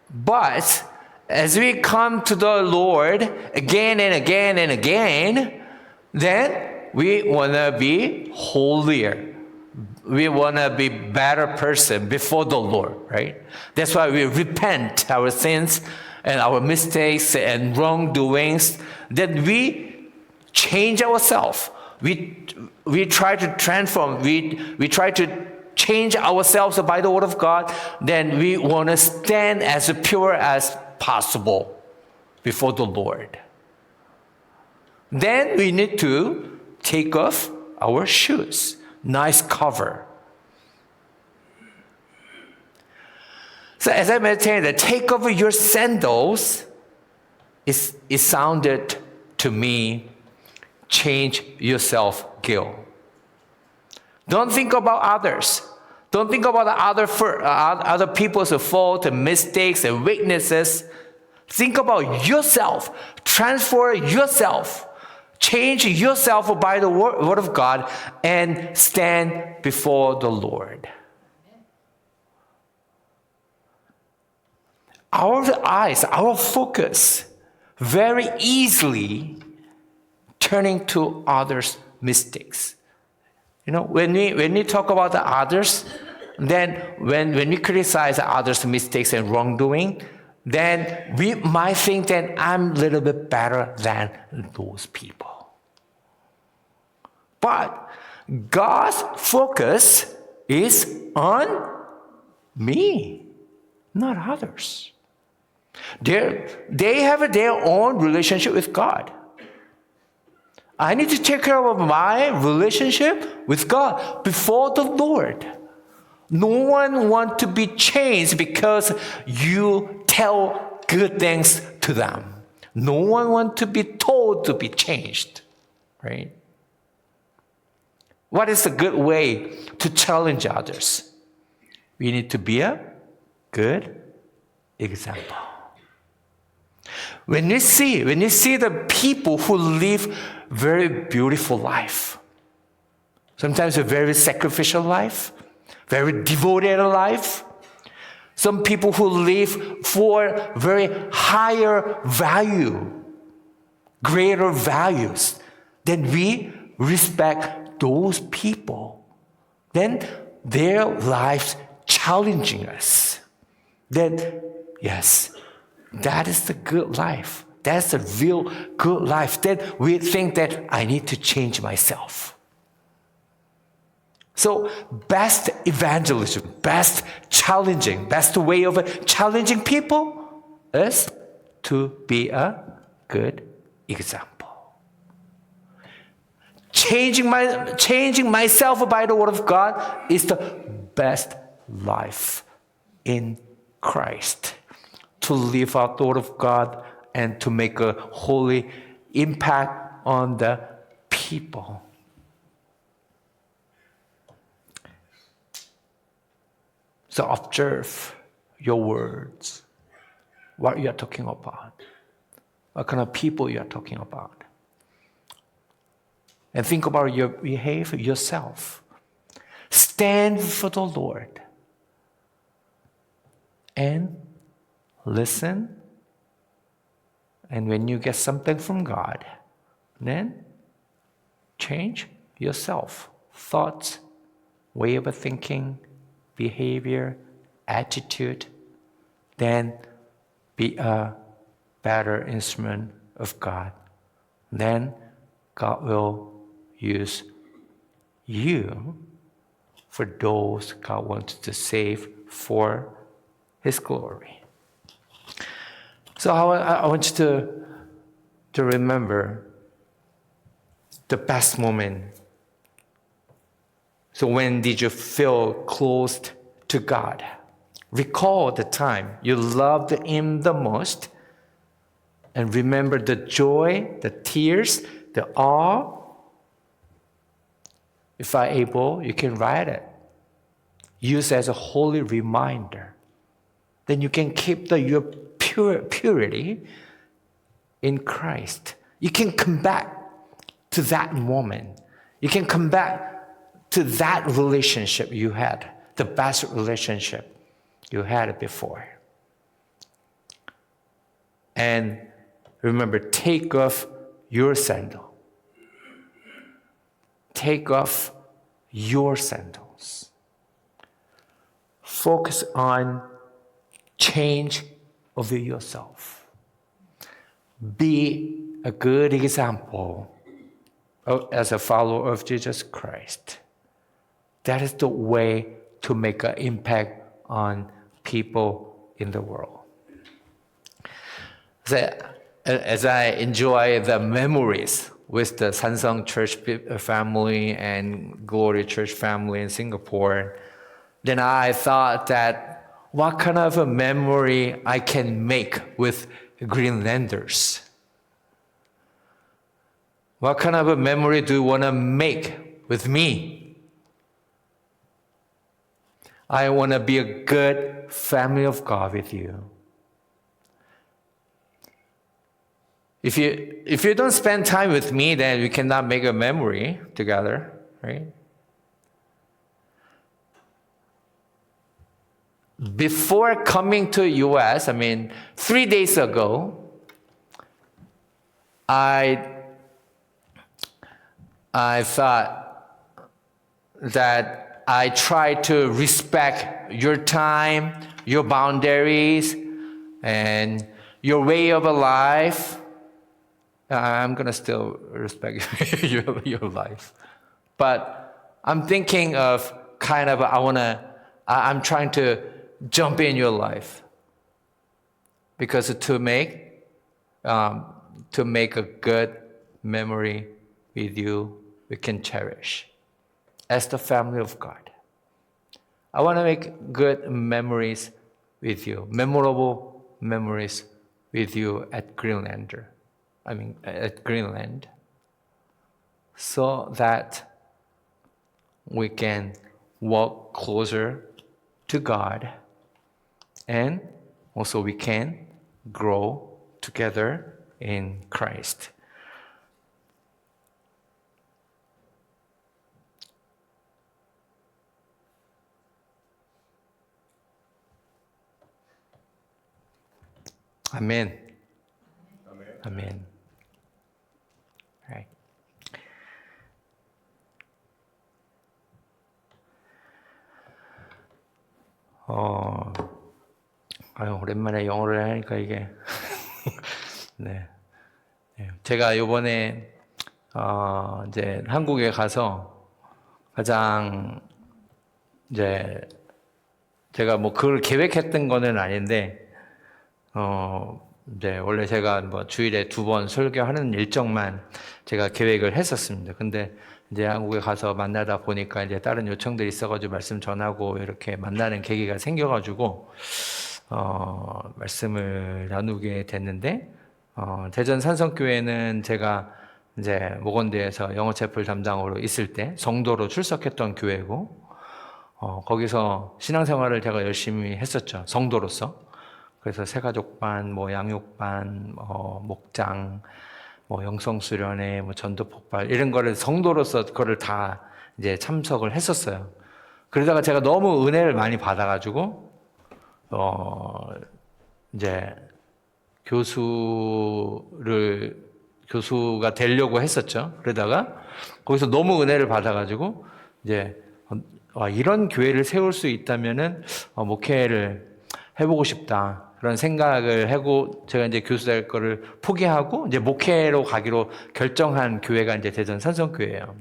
but as we come to the Lord again and again and again, then we want to be holier. We want to be better person before the Lord, right? That's why we repent our sins and our mistakes and wrongdoings. Then we change ourselves. We try to transform. We try to change ourselves by the word of God. Then we want to stand as pure as possible before the Lord. Then we need to take off our shoes. Nice cover. So as I meditate, take off your sandals it sounded to me, change yourself guilt. Don't think about others. Don't think about other people's faults and mistakes and weaknesses. Think about yourself. Transform yourself. Change yourself by the word of God and stand before the Lord. Our eyes, our focus, very easily turning to others' mistakes. When we talk about the others, then when we criticize others' mistakes and wrongdoing, then we might think that I'm a little bit better than those people. But God's focus is on me, not others. They have their own relationship with God. I need to take care of my relationship with God before the Lord. No one wants to be changed because you tell good things to them. No one wants to be told to be changed, right? What is a good way to challenge others? We need to be a good example. When you see the people who live very beautiful life, sometimes a very sacrificial life, very devoted life, some people who live for very higher value, greater values, then we respect those people. Then their lives challenging us. Then, yes, that is the good life. That's the real good life. Then we think that I need to change myself. So best evangelism, best way of challenging people is to be a good example. Changing myself by the word of God is the best life in Christ. To live out the word of God and to make a holy impact on the people. So observe your words, what you are talking about, what kind of people you are talking about. And think about your behavior yourself. Stand for the Lord and listen. And when you get something from God, then change yourself. Thoughts, way of thinking, behavior, attitude. Then be a better instrument of God. Then God will use you for those God wants to save for His glory. So I want you to remember the best moment. So when did you feel close to God? Recall the time you loved Him the most, and remember the joy, the tears, the awe. If I'm able, you can write it. Use it as a holy reminder. Then you can keep your purity in Christ. You can come back to that moment. You can come back to that relationship you had, the best relationship you had before. And remember, take off your sandal. Take off your sandals. Focus on change of yourself. Be a good example as a follower of Jesus Christ. That is the way to make an impact on people in the world. As I enjoy the memories with the Sansang Church family and Glory Church family in Singapore, then I thought that what kind of a memory I can make with Greenlanders. What kind of a memory do you want to make with me? I want to be a good family of God with you. If you don't spend time with me, then we cannot make a memory together, right? Before coming to US, 3 days ago, I thought that I try to respect your time, your boundaries, and your way of a life. I'm gonna still respect your life, but I'm thinking of I'm trying to jump in your life because to make a good memory with you, we can cherish as the family of God. I want to make good memories with you, memorable memories with you at Greenland, so that we can walk closer to God and also we can grow together in Christ. Amen. Amen. Right. 오랜만에 영어를 하니까 이게 네. 제가 이번에 이제 한국에 가서 가장 이제 제가 뭐 그걸 계획했던 거는 아닌데 이제 원래 제가 뭐 주일에 2번 설교하는 일정만 제가 계획을 했었습니다. 근데 이제 한국에 가서 만나다 보니까 이제 다른 요청들이 있어가지고 말씀 전하고 이렇게 만나는 계기가 생겨가지고 말씀을 나누게 됐는데 대전 산성교회는 제가 이제 목원대에서 영어 채플 담당으로 있을 때 성도로 출석했던 교회고 거기서 신앙생활을 제가 열심히 했었죠. 성도로서. 그래서 새가족반, 양육반, 목장, 영성수련회, 전도폭발 이런 거를 성도로서 그거를 다 이제 참석을 했었어요. 그러다가 제가 너무 은혜를 많이 받아가지고 이제 교수가 되려고 했었죠. 그러다가 거기서 너무 은혜를 받아가지고 이제 이런 교회를 세울 수 있다면은 목회를 해보고 싶다. 그런 생각을 하고 제가 이제 교수 될 거를 포기하고 이제 목회로 가기로 결정한 교회가 이제 대전 산성교회예요.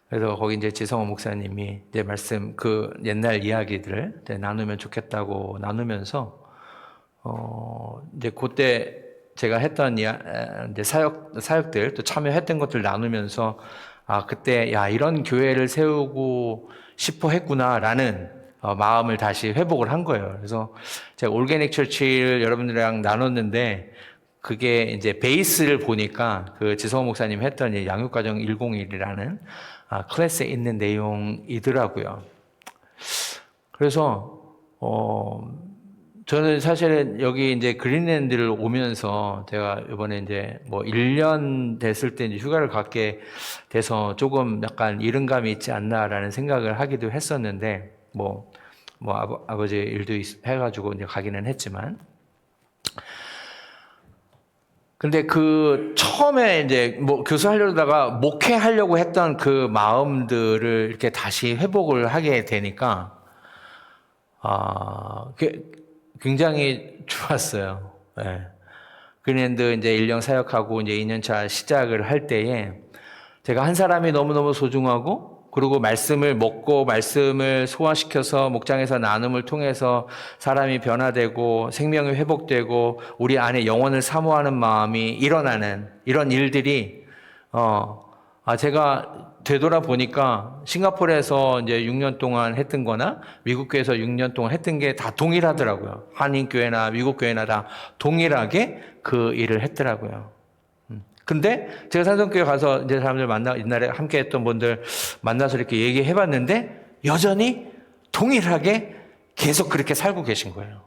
그래서 거기 이제 지성호 목사님이 이제 말씀 그 옛날 이야기들을 이제 나누면 좋겠다고 나누면서 이제 그때 제가 했던 이제 사역들 또 참여했던 것들 나누면서 그때 이런 교회를 세우고 싶어 했구나라는 마음을 다시 회복을 한 거예요. 그래서 제가 올게닉 처치를 여러분들이랑 나눴는데 그게 이제 베이스를 보니까 그 지성호 목사님 했던 양육과정 101이라는 클래스에 있는 내용이더라고요. 그래서 저는 사실은 여기 이제 그린랜드를 오면서 제가 이번에 이제 1년 됐을 때 이제 휴가를 갖게 돼서 조금 약간 이른감이 있지 않나라는 생각을 하기도 했었는데 아버지 일도 해가지고 이제 가기는 했지만, 근데 그 처음에 이제 교수하려다가 목회하려고 했던 그 마음들을 이렇게 다시 회복을 하게 되니까 굉장히 좋았어요. 네. 그랜드 이제 1년 사역하고 이제 2년차 시작을 할 때에 제가 한 사람이 너무너무 소중하고, 그리고 말씀을 먹고 말씀을 소화시켜서 목장에서 나눔을 통해서 사람이 변화되고 생명이 회복되고 우리 안에 영혼을 사모하는 마음이 일어나는 이런 일들이 제가 되돌아보니까 싱가포르에서 이제 6년 동안 했던 거나 미국 교회에서 6년 동안 했던 게 다 동일하더라고요. 한인교회나 미국 교회나 다 동일하게 그 일을 했더라고요. 근데 제가 산성교회 가서 이제 사람들 옛날에 함께 했던 분들 만나서 이렇게 얘기해 봤는데 여전히 동일하게 계속 그렇게 살고 계신 거예요.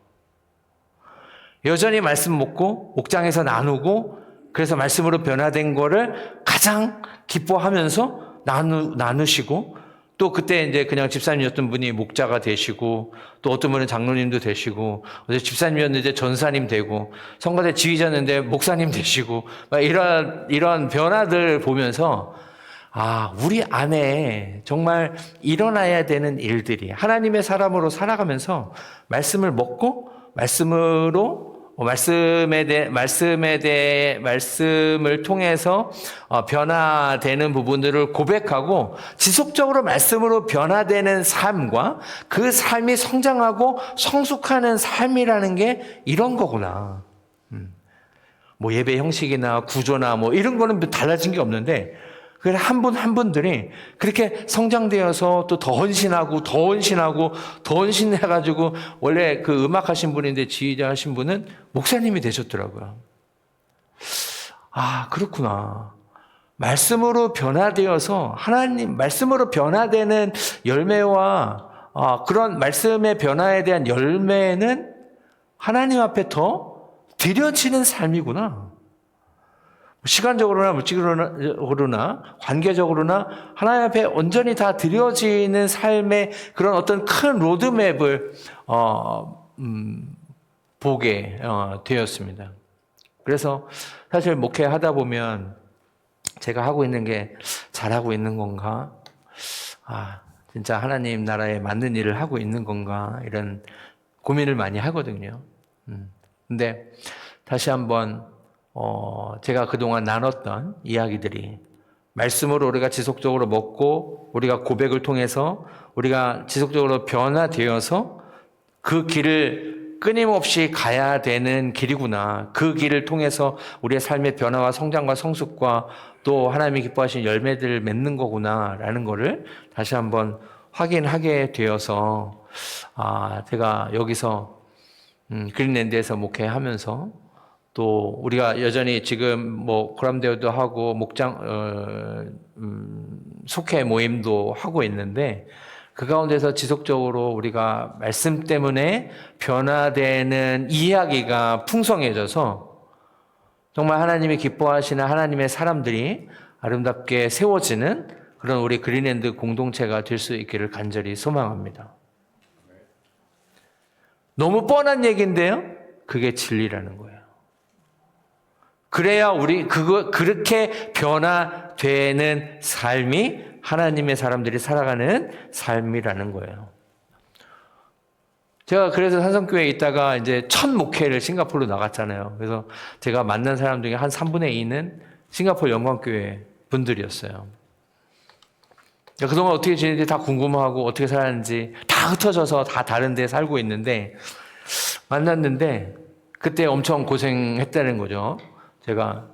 여전히 말씀 먹고 목장에서 나누고 그래서 말씀으로 변화된 거를 가장 기뻐하면서 나누시고 또 그때 이제 그냥 집사님이었던 분이 목자가 되시고 또 어떤 분은 장로님도 되시고 어제 집사님이었는데 전사님 되고 성가대 지휘자였는데 목사님 되시고 막 이런 변화들 보면서 우리 안에 정말 일어나야 되는 일들이 하나님의 사람으로 살아가면서 말씀을 먹고 말씀을 통해서 변화되는 부분들을 고백하고 지속적으로 말씀으로 변화되는 삶과 그 삶이 성장하고 성숙하는 삶이라는 게 이런 거구나. 뭐 예배 형식이나 구조나 뭐 이런 거는 달라진 게 없는데 그래 한 분 한 분들이 그렇게 성장되어서 또 더 헌신해가지고 원래 그 음악하신 분인데 지휘자 하신 분은 목사님이 되셨더라고요. 그렇구나. 말씀으로 변화되어서 하나님 말씀으로 변화되는 열매와 그런 말씀의 변화에 대한 열매는 하나님 앞에 더 드려지는 삶이구나. 시간적으로나 물질적으로나 관계적으로나 하나님 앞에 온전히 다 드려지는 삶의 그런 어떤 큰 로드맵을 보게 되었습니다. 그래서 사실 목회하다 보면 제가 하고 있는 게 잘하고 있는 건가? 진짜 하나님 나라에 맞는 일을 하고 있는 건가? 이런 고민을 많이 하거든요. 근데 다시 한번 제가 그동안 나눴던 이야기들이 말씀으로 우리가 지속적으로 먹고 우리가 고백을 통해서 우리가 지속적으로 변화되어서 그 길을 끊임없이 가야 되는 길이구나. 그 길을 통해서 우리의 삶의 변화와 성장과 성숙과 또 하나님이 기뻐하시는 열매들을 맺는 거구나라는 거를 다시 한번 확인하게 되어서 제가 여기서 그린랜드에서 목회하면서 또 우리가 여전히 지금 뭐 코람데오도 하고 목장 속회 모임도 하고 있는데 그 가운데서 지속적으로 우리가 말씀 때문에 변화되는 이야기가 풍성해져서 정말 하나님이 기뻐하시는 하나님의 사람들이 아름답게 세워지는 그런 우리 그린랜드 공동체가 될 수 있기를 간절히 소망합니다. 너무 뻔한 얘기인데요. 그게 진리라는 거예요. 그래야 그렇게 변화되는 삶이 하나님의 사람들이 살아가는 삶이라는 거예요. 제가 그래서 산성교회에 있다가 이제 첫 목회를 싱가포르로 나갔잖아요. 그래서 제가 만난 사람 중에 한 3분의 2는 싱가포르 영광교회 분들이었어요. 그동안 어떻게 지내는지 다 궁금하고 어떻게 살았는지 다 흩어져서 다 다른 데 살고 있는데 만났는데 그때 엄청 고생했다는 거죠. 제가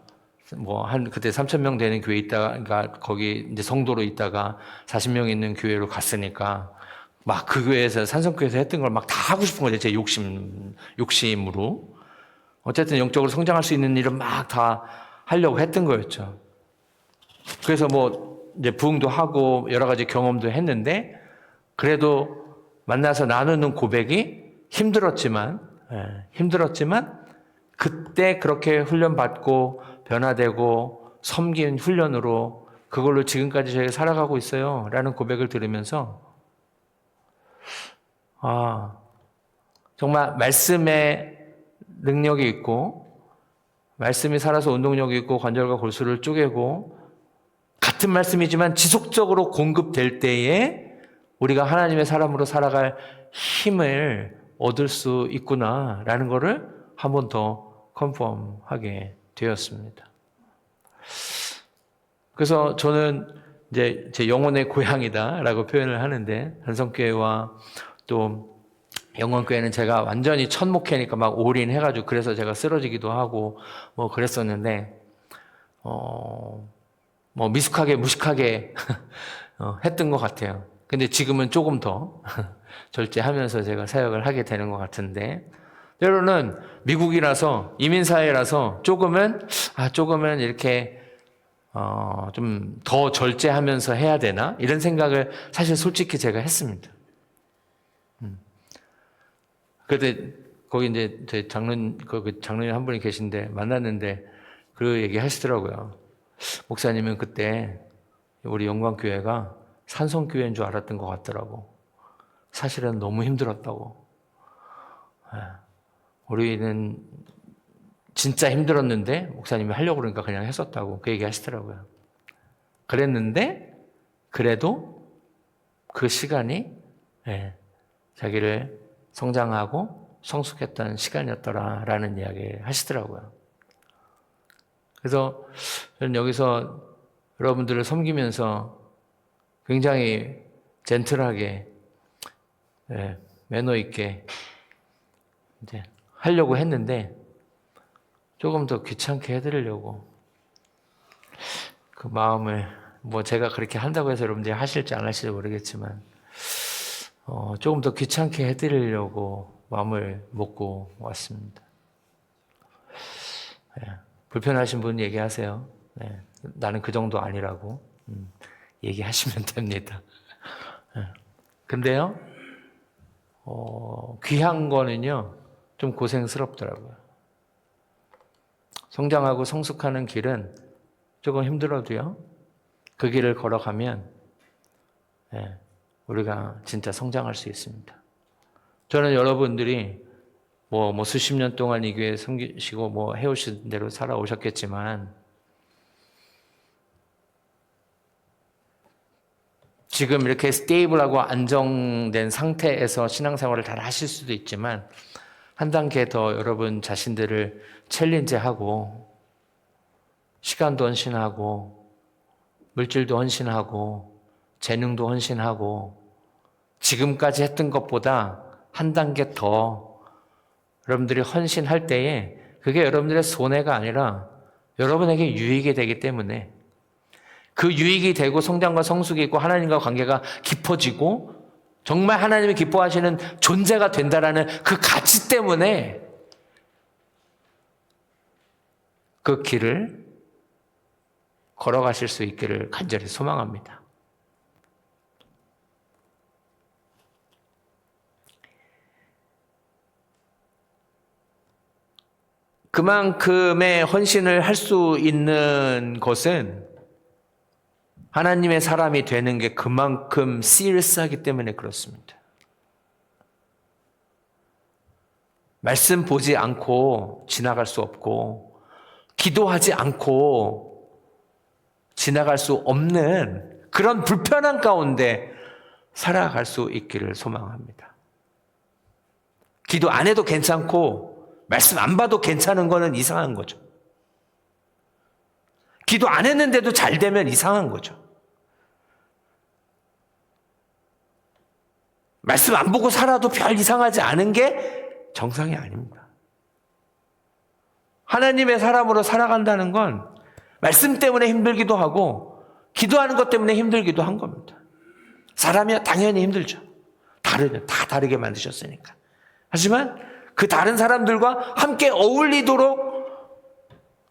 그때 3,000명 되는 교회 있다가 거기 이제 성도로 있다가 40명 있는 교회로 갔으니까 막 그 교회에서 산성교회에서 했던 걸 막 다 하고 싶은 거죠. 제 욕심으로. 어쨌든 영적으로 성장할 수 있는 일은 막 다 하려고 했던 거였죠. 그래서 이제 부흥도 하고 여러 가지 경험도 했는데 그래도 만나서 나누는 고백이 힘들었지만 그때 그렇게 훈련받고 변화되고 섬긴 훈련으로 그걸로 지금까지 저희가 살아가고 있어요 라는 고백을 들으면서 정말 말씀의 능력이 있고 말씀이 살아서 운동력이 있고 관절과 골수를 쪼개고 같은 말씀이지만 지속적으로 공급될 때에 우리가 하나님의 사람으로 살아갈 힘을 얻을 수 있구나라는 것을 한 번 더 컨펌하게 되었습니다. 그래서 저는 이제 제 영혼의 고향이다라고 표현을 하는데 산성교회와 또 영광교회는 제가 완전히 첫 목회니까 막 올인해가지고 그래서 제가 쓰러지기도 하고 그랬었는데 뭐 미숙하게 무식하게 했던 것 같아요. 근데 지금은 조금 더 절제하면서 제가 사역을 하게 되는 것 같은데, 때로는 미국이라서 이민사회라서 조금은 이렇게 좀 더 절제하면서 해야 되나 이런 생각을 사실 솔직히 제가 했습니다. 그때 거기 이제 제 장로님 한 분이 계신데 만났는데 그 얘기 하시더라고요. 목사님은 그때 우리 영광교회가 산성교회인 줄 알았던 것 같더라고. 사실은 너무 힘들었다고. 우리는 진짜 힘들었는데 목사님이 하려고 그러니까 그냥 했었다고 그 얘기 하시더라고요. 그랬는데 그래도 그 시간이 자기를 성장하고 성숙했던 시간이었더라라는 이야기 하시더라고요. 그래서 저는 여기서 여러분들을 섬기면서 굉장히 젠틀하게 매너 있게 이제 하려고 했는데 조금 더 귀찮게 해드리려고 그 마음을 뭐 제가 그렇게 한다고 해서 여러분들이 하실지 안 하실지 모르겠지만 조금 더 귀찮게 해드리려고 마음을 먹고 왔습니다. 불편하신 분 얘기하세요. 나는 그 정도 아니라고 얘기하시면 됩니다. 근데요, 귀한 거는요, 좀 고생스럽더라고요. 성장하고 성숙하는 길은 조금 힘들어도요, 그 길을 걸어가면 우리가 진짜 성장할 수 있습니다. 저는 여러분들이 뭐 수십 년 동안 이 교회에 섬기시고 뭐 해오신 대로 살아오셨겠지만 지금 이렇게 스테이블하고 안정된 상태에서 신앙생활을 잘 하실 수도 있지만 한 단계 더 여러분 자신들을 챌린지하고 시간도 헌신하고 물질도 헌신하고 재능도 헌신하고 지금까지 했던 것보다 한 단계 더 여러분들이 헌신할 때에 그게 여러분들의 손해가 아니라 여러분에게 유익이 되기 때문에 그 유익이 되고 성장과 성숙이 있고 하나님과 관계가 깊어지고 정말 하나님이 기뻐하시는 존재가 된다라는 그 가치 때문에 그 길을 걸어가실 수 있기를 간절히 소망합니다. 그만큼의 헌신을 할 수 있는 것은 하나님의 사람이 되는 게 그만큼 시리어스하기 때문에 그렇습니다. 말씀 보지 않고 지나갈 수 없고 기도하지 않고 지나갈 수 없는 그런 불편한 가운데 살아갈 수 있기를 소망합니다. 기도 안 해도 괜찮고 말씀 안 봐도 괜찮은 거는 이상한 거죠. 기도 안 했는데도 잘 되면 이상한 거죠. 말씀 안 보고 살아도 별 이상하지 않은 게 정상이 아닙니다. 하나님의 사람으로 살아간다는 건 말씀 때문에 힘들기도 하고 기도하는 것 때문에 힘들기도 한 겁니다. 사람이 당연히 힘들죠. 다 다르게 만드셨으니까. 하지만 그 다른 사람들과 함께 어울리도록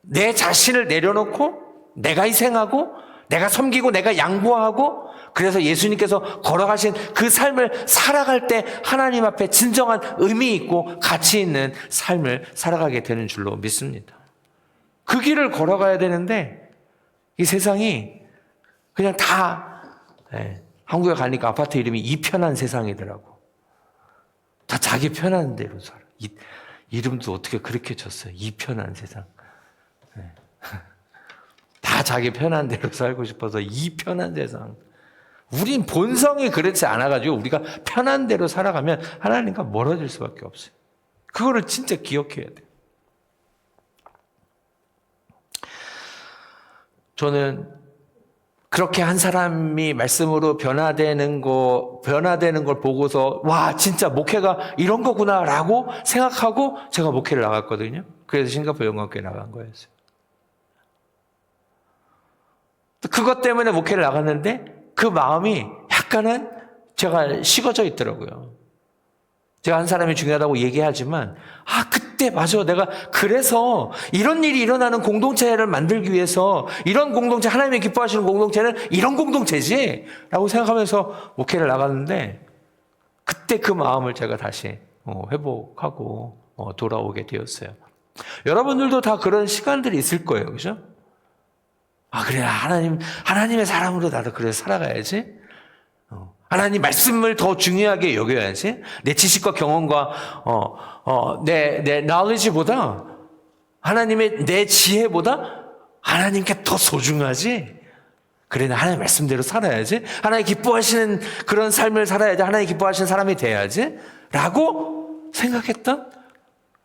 내 자신을 내려놓고 내가 희생하고 내가 섬기고 내가 양보하고 그래서 예수님께서 걸어가신 그 삶을 살아갈 때 하나님 앞에 진정한 의미 있고 가치 있는 삶을 살아가게 되는 줄로 믿습니다. 그 길을 걸어가야 되는데 이 세상이 그냥 다 한국에 가니까 아파트 이름이 이편한 세상이더라고. 다 자기 편한 대로 살아. 이름도 어떻게 그렇게 줬어요. 이편한 세상. 다 자기 편한 대로 살고 싶어서 이편한 세상. 우린 본성이 그렇지 않아가지고 우리가 편한 대로 살아가면 하나님과 멀어질 수밖에 없어요. 그거를 진짜 기억해야 돼요. 저는 그렇게 한 사람이 말씀으로 변화되는 걸 보고서 와 진짜 목회가 이런 거구나라고 생각하고 제가 목회를 나갔거든요. 그래서 싱가포르 영광교회 나간 거였어요. 그것 때문에 목회를 나갔는데 그 마음이 약간은 제가 식어져 있더라고요. 제가 한 사람이 중요하다고 얘기하지만 그때 맞아, 내가 그래서 이런 일이 일어나는 공동체를 만들기 위해서 이런 공동체, 하나님이 기뻐하시는 공동체는 이런 공동체지 라고 생각하면서 목회를 나갔는데 그때 그 마음을 제가 다시 회복하고 돌아오게 되었어요. 여러분들도 다 그런 시간들이 있을 거예요. 그죠? 그래, 하나님의 사람으로 나도 그래서 살아가야지. 하나님 말씀을 더 중요하게 여겨야지. 내 지식과 경험과 내 knowledge보다, 하나님의 내 지혜보다 하나님께 더 소중하지. 그래, 나 하나님 말씀대로 살아야지. 하나님 기뻐하시는 그런 삶을 살아야지. 하나님 기뻐하시는 사람이 돼야지 라고 생각했던,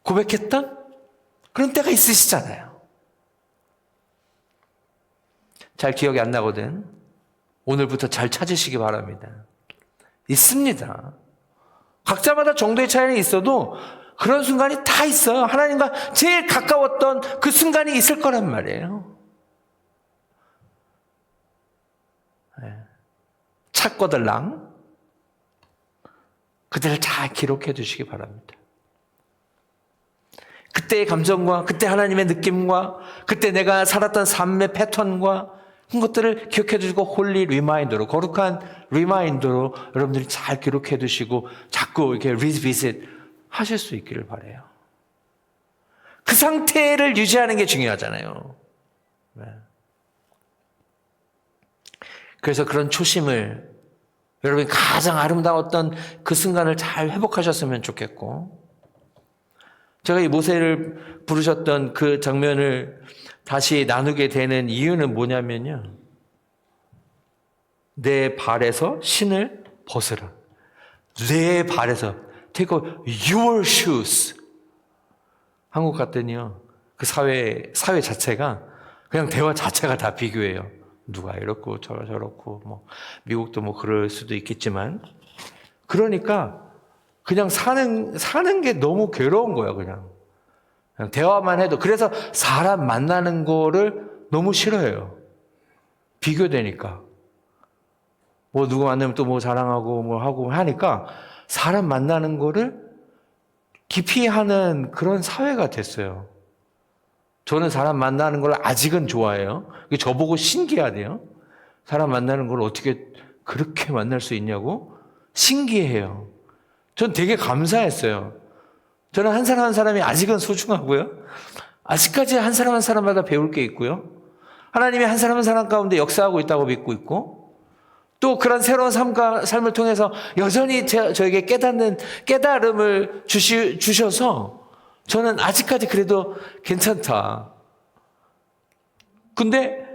고백했던 그런 때가 있으시잖아요. 잘 기억이 안 나거든. 오늘부터 잘 찾으시기 바랍니다. 있습니다. 각자마다 정도의 차이는 있어도 그런 순간이 다 있어요. 하나님과 제일 가까웠던 그 순간이 있을 거란 말이에요. 찾거들랑 그들을 잘 기록해 두시기 바랍니다. 그때의 감정과 그때 하나님의 느낌과 그때 내가 살았던 삶의 패턴과 그런 것들을 기억해 두시고 홀리 리마인더로, 거룩한 리마인더로 여러분들이 잘 기록해 두시고 자꾸 이렇게 리비짓 하실 수 있기를 바라요. 그 상태를 유지하는 게 중요하잖아요. 그래서 그런 초심을 여러분이 가장 아름다웠던 그 순간을 잘 회복하셨으면 좋겠고, 제가 이 모세를 부르셨던 그 장면을 다시 나누게 되는 이유는 뭐냐면요, 내 발에서 신을 벗으라. 내 발에서 take off your shoes. 한국 갔더니요, 그 사회 자체가 그냥 대화 자체가 다 비교예요. 누가 이렇고 저렇고, 뭐 미국도 뭐 그럴 수도 있겠지만, 그러니까 그냥 사는 게 너무 괴로운 거예요. 그냥 대화만 해도. 그래서 사람 만나는 거를 너무 싫어해요. 비교되니까. 뭐 누구 만나면 또 뭐 자랑하고 뭐 하고 하니까 사람 만나는 거를 기피하는 그런 사회가 됐어요. 저는 사람 만나는 걸 아직은 좋아해요. 저보고 신기하대요. 사람 만나는 걸 어떻게 그렇게 만날 수 있냐고 신기해요. 전 되게 감사했어요. 저는 한 사람 한 사람이 아직은 소중하고요. 아직까지 한 사람 한 사람마다 배울 게 있고요. 하나님이 한 사람 한 사람 가운데 역사하고 있다고 믿고 있고, 또 그런 새로운 삶을 통해서 여전히 저에게 깨달음을 주셔서 저는 아직까지 그래도 괜찮다. 근데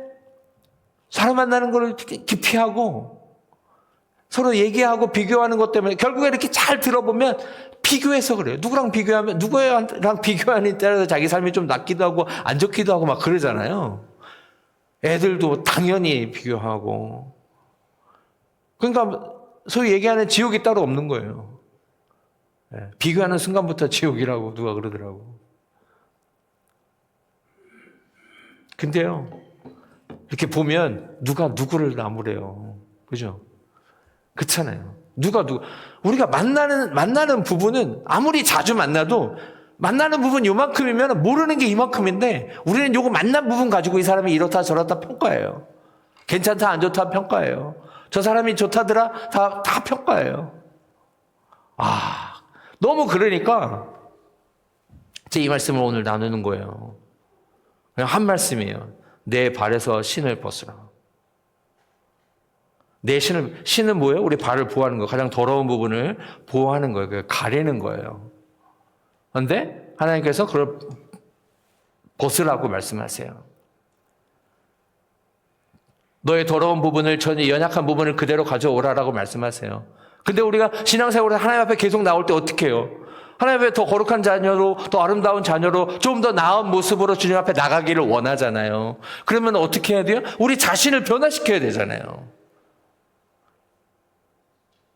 사람 만나는 걸 기피하고 서로 얘기하고 비교하는 것 때문에 결국에 이렇게 잘 들어보면 비교해서 그래요. 누구랑 비교하는 따라서 자기 삶이 좀 낫기도 하고 안 좋기도 하고 막 그러잖아요. 애들도 당연히 비교하고. 그러니까 소위 얘기하는 지옥이 따로 없는 거예요. 비교하는 순간부터 지옥이라고 누가 그러더라고. 근데요, 이렇게 보면 누가 누구를 나무래요. 그죠? 그렇잖아요. 우리가 만나는 부분은 아무리 자주 만나도 만나는 부분 요만큼이면 모르는 게 이만큼인데, 우리는 요거 만난 부분 가지고 이 사람이 이렇다 저렇다 평가해요. 괜찮다 안 좋다 평가해요. 저 사람이 좋다더라 다 평가해요. 너무 그러니까 제 이 말씀을 오늘 나누는 거예요. 그냥 한 말씀이에요. 내 발에서 신을 벗으라. 내 신은 뭐예요? 우리 발을 보호하는 거, 가장 더러운 부분을 보호하는 거예요. 가리는 거예요. 그런데 하나님께서 그걸 벗으라고 말씀하세요. 너의 더러운 부분을, 전에 연약한 부분을 그대로 가져오라라고 말씀하세요. 근데 우리가 신앙생활에서 하나님 앞에 계속 나올 때 어떻게 해요? 하나님 앞에 더 거룩한 자녀로, 더 아름다운 자녀로, 좀 더 나은 모습으로 주님 앞에 나가기를 원하잖아요. 그러면 어떻게 해야 돼요? 우리 자신을 변화시켜야 되잖아요.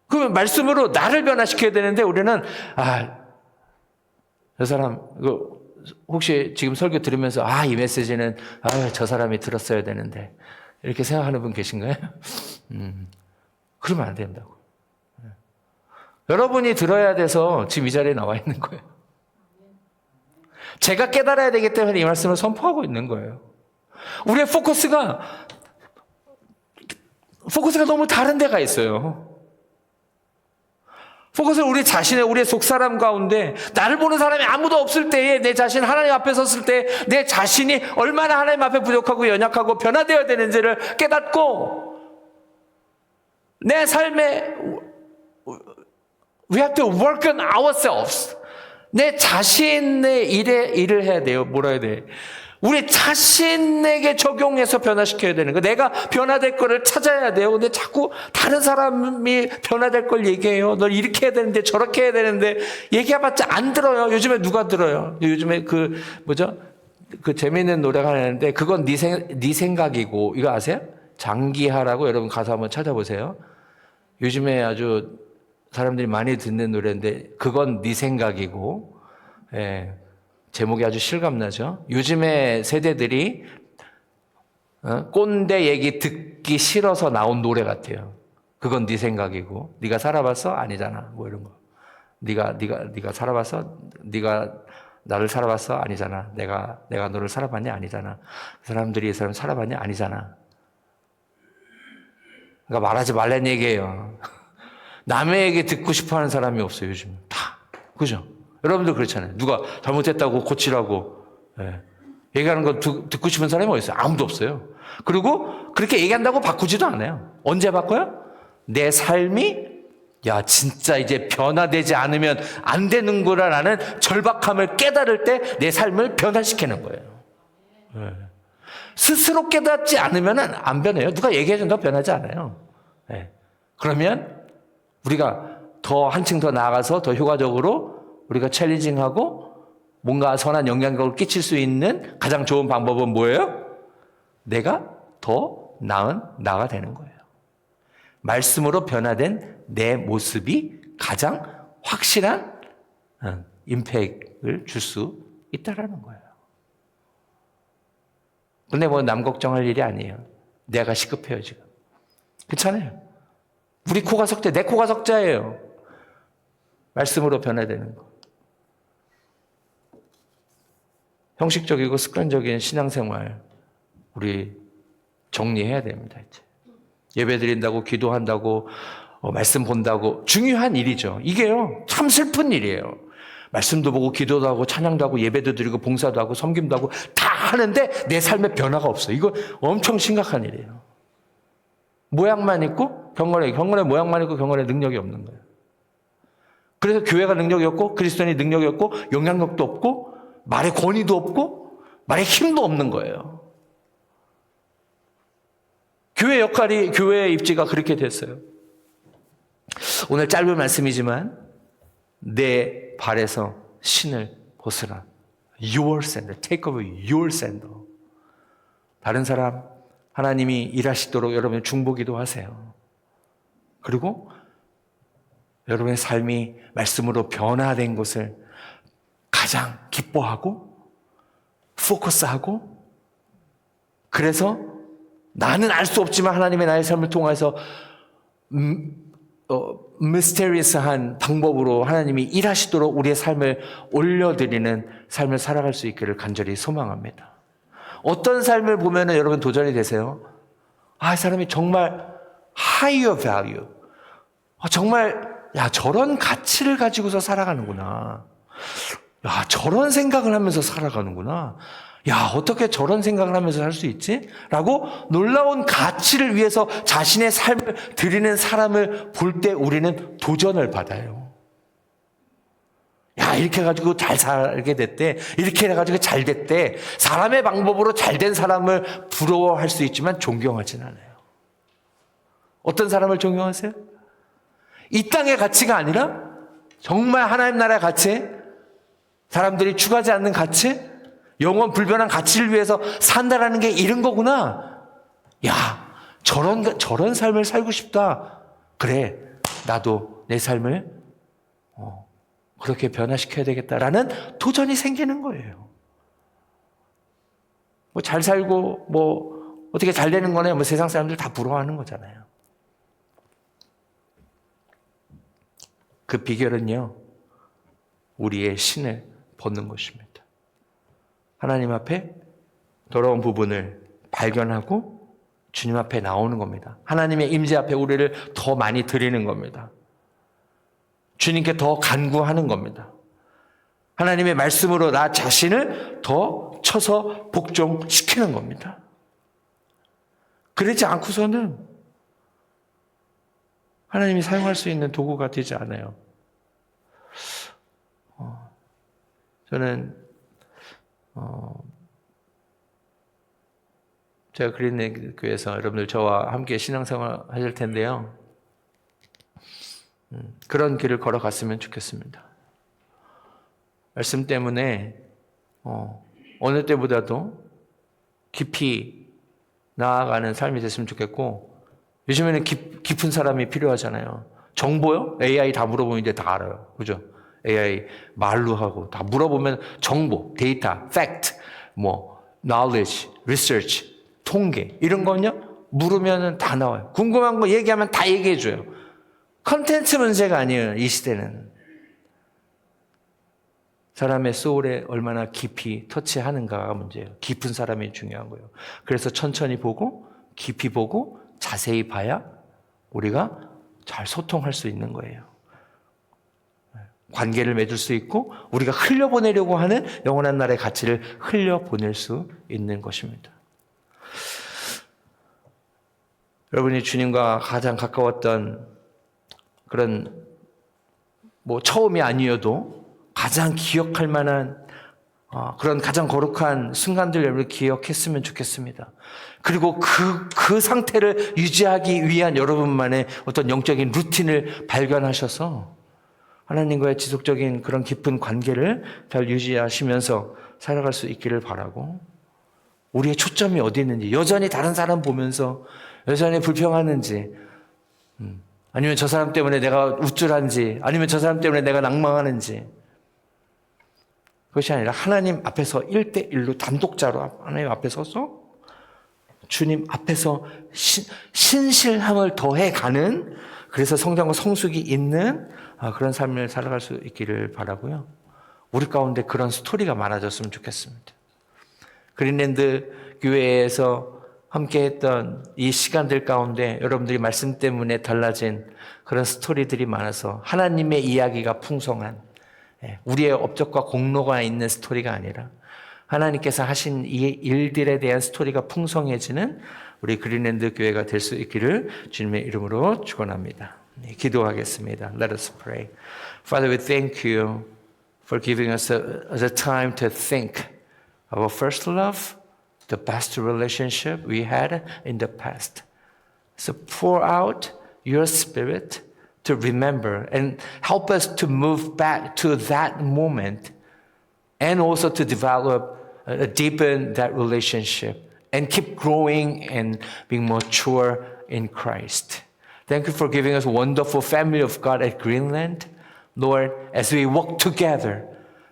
그러면 말씀으로 나를 변화시켜야 되는데, 우리는 저 사람 혹시 지금 설교 들으면서 이 메시지는 저 사람이 들었어야 되는데, 이렇게 생각하는 분 계신가요? 그러면 안 된다고. 여러분이 들어야 돼서 지금 이 자리에 나와 있는 거예요. 제가 깨달아야 되기 때문에 이 말씀을 선포하고 있는 거예요. 우리의 포커스가 너무 다른 데가 있어요. 포커스를 우리 자신의, 우리의 속사람 가운데, 나를 보는 사람이 아무도 없을 때에 내 자신 하나님 앞에 섰을 때 내 자신이 얼마나 하나님 앞에 부족하고 연약하고 변화되어야 되는지를 깨닫고, 내 삶에 we have to work on ourselves. 내 자신의 일을 해야 돼요. 뭐라 해야 돼? 우리 자신에게 적용해서 변화시켜야 되는 거. 내가 변화될 거를 찾아야 돼요. 근데 자꾸 다른 사람이 변화될 걸 얘기해요. 널 이렇게 해야 되는데 저렇게 해야 되는데 얘기해봤자 안 들어요. 요즘에 누가 들어요? 요즘에 그 재미있는 노래가 하나 있는데 그건 네 생각이고, 이거 아세요? 장기하라고, 여러분 가서 한번 찾아보세요. 요즘에 아주 사람들이 많이 듣는 노래인데 그건 네 생각이고, 예. 제목이 아주 실감나죠? 요즘의 세대들이 꼰대 얘기 듣기 싫어서 나온 노래 같아요. 그건 네 생각이고, 네가 살아봤어? 아니잖아. 뭐 이런 거. 네가 살아봤어? 네가 나를 살아봤어? 아니잖아. 내가 너를 살아봤냐? 아니잖아. 그 사람들이 이 사람 살아봤냐? 아니잖아. 그러니까 말하지 말란 얘기예요. 남의 얘기 듣고 싶어하는 사람이 없어요. 요즘 다. 그죠? 여러분들 그렇잖아요. 누가 잘못했다고 고치라고 얘기하는 거 듣고 싶은 사람이 어디 있어요? 아무도 없어요. 그리고 그렇게 얘기한다고 바꾸지도 않아요. 언제 바꿔요? 내 삶이 진짜 이제 변화되지 않으면 안 되는구나라는 절박함을 깨달을 때 내 삶을 변화시키는 거예요. 스스로 깨닫지 않으면 안 변해요. 누가 얘기해준다고 변하지 않아요. 그러면 우리가 더 한층 더 나아가서 더 효과적으로 우리가 챌린징하고 뭔가 선한 영향력을 끼칠 수 있는 가장 좋은 방법은 뭐예요? 내가 더 나은 나가 되는 거예요. 말씀으로 변화된 내 모습이 가장 확실한 임팩트를 줄 수 있다라는 거예요. 근데 뭐 남 걱정할 일이 아니에요. 내가 시급해요, 지금. 그렇잖아요. 우리 코가 석자, 내 코가 석자예요. 말씀으로 변화되는 거. 형식적이고 습관적인 신앙생활 우리 정리해야 됩니다. 이제. 예배 드린다고, 기도한다고, 말씀 본다고 중요한 일이죠. 이게요 참 슬픈 일이에요. 말씀도 보고 기도도 하고 찬양도 하고 예배도 드리고 봉사도 하고 섬김도 하고 다 하는데 내 삶에 변화가 없어요. 이거 엄청 심각한 일이에요. 모양만 있고 경건의 모양만 있고 경건의 능력이 없는 거예요. 그래서 교회가 능력이 없고 그리스도인이 능력이 없고 영향력도 없고 말의 권위도 없고 말의 힘도 없는 거예요. 교회의 입지가 그렇게 됐어요. 오늘 짧은 말씀이지만 내 발에서 신을 벗으라. Your sandal. Take away your sandal. 다른 사람 하나님이 일하시도록 여러분 중보기도 하세요. 그리고 여러분의 삶이 말씀으로 변화된 것을 가장 기뻐하고 포커스하고 그래서 나는 알 수 없지만 하나님의 나의 삶을 통해서 미스테리어스한 방법으로 하나님이 일하시도록 우리의 삶을 올려드리는 삶을 살아갈 수 있기를 간절히 소망합니다. 어떤 삶을 보면 여러분 도전이 되세요? 이 사람이 정말 higher value, 정말 저런 가치를 가지고서 살아가는구나. 저런 생각을 하면서 살아가는구나. 어떻게 저런 생각을 하면서 살 수 있지? 라고 놀라운 가치를 위해서 자신의 삶을 드리는 사람을 볼 때 우리는 도전을 받아요. 이렇게 해가지고 잘 살게 됐대. 이렇게 해가지고 잘 됐대. 사람의 방법으로 잘 된 사람을 부러워할 수 있지만 존경하진 않아요. 어떤 사람을 존경하세요? 이 땅의 가치가 아니라 정말 하나님 나라의 가치, 사람들이 추구하지 않는 가치, 영원 불변한 가치를 위해서 산다라는 게 이런 거구나. 저런 삶을 살고 싶다. 그래, 나도 내 삶을 그렇게 변화시켜야 되겠다라는 도전이 생기는 거예요. 잘 살고 어떻게 잘 되는 거네? 뭐 세상 사람들 다 부러워하는 거잖아요. 그 비결은요, 우리의 신을 벗는 것입니다. 하나님 앞에 더러운 부분을 발견하고 주님 앞에 나오는 겁니다. 하나님의 임재 앞에 우리를 더 많이 드리는 겁니다. 주님께 더 간구하는 겁니다. 하나님의 말씀으로 나 자신을 더 쳐서 복종시키는 겁니다. 그러지 않고서는 하나님이 사용할 수 있는 도구가 되지 않아요. 저는 제가 그린네 교회에서 여러분들 저와 함께 신앙생활 하실 텐데요. 그런 길을 걸어갔으면 좋겠습니다. 말씀 때문에 어느 때보다도 깊이 나아가는 삶이 됐으면 좋겠고, 요즘에는 깊은 사람이 필요하잖아요. 정보요? AI 다 물어보면 이제 다 알아요. 그죠? AI 말로 하고 다 물어보면 정보, 데이터, fact, knowledge, research, 통계 이런 거는요 물으면 다 나와요. 궁금한 거 얘기하면 다 얘기해 줘요. 컨텐츠 문제가 아니에요. 이 시대는 사람의 소울에 얼마나 깊이 터치하는가가 문제예요. 깊은 사람이 중요한 거예요. 그래서 천천히 보고 깊이 보고 자세히 봐야 우리가 잘 소통할 수 있는 거예요. 관계를 맺을 수 있고 우리가 흘려보내려고 하는 영원한 날의 가치를 흘려보낼 수 있는 것입니다. 여러분이 주님과 가장 가까웠던 그런 처음이 아니어도 가장 기억할 만한 그런 가장 거룩한 순간들 여러분이 기억했으면 좋겠습니다. 그리고 그 상태를 유지하기 위한 여러분만의 어떤 영적인 루틴을 발견하셔서 하나님과의 지속적인 그런 깊은 관계를 잘 유지하시면서 살아갈 수 있기를 바라고, 우리의 초점이 어디 있는지, 여전히 다른 사람 보면서 여전히 불평하는지, 아니면 저 사람 때문에 내가 우쭐한지, 아니면 저 사람 때문에 내가 낭망하는지, 그것이 아니라 하나님 앞에서 1대1로 단독자로 하나님 앞에 서서 주님 앞에서 신실함을 더해가는, 그래서 성장과 성숙이 있는 그런 삶을 살아갈 수 있기를 바라고요. 우리 가운데 그런 스토리가 많아졌으면 좋겠습니다. 그린랜드 교회에서 함께했던 이 시간들 가운데 여러분들이 말씀 때문에 달라진 그런 스토리들이 많아서 하나님의 이야기가 풍성한, 우리의 업적과 공로가 있는 스토리가 아니라 하나님께서 하신 이 일들에 대한 스토리가 풍성해지는 우리 그린랜드 교회가 될 수 있기를 주님의 이름으로 축원합니다. 기도하겠습니다. Let us pray. Father, we thank you for giving us a time to think of our first love, the best relationship we had in the past. So pour out your spirit to remember and help us to move back to that moment and also to develop, deepen that relationship and keep growing and being mature in Christ. Thank you for giving us a wonderful family of God at Greenland. Lord, as we walk together,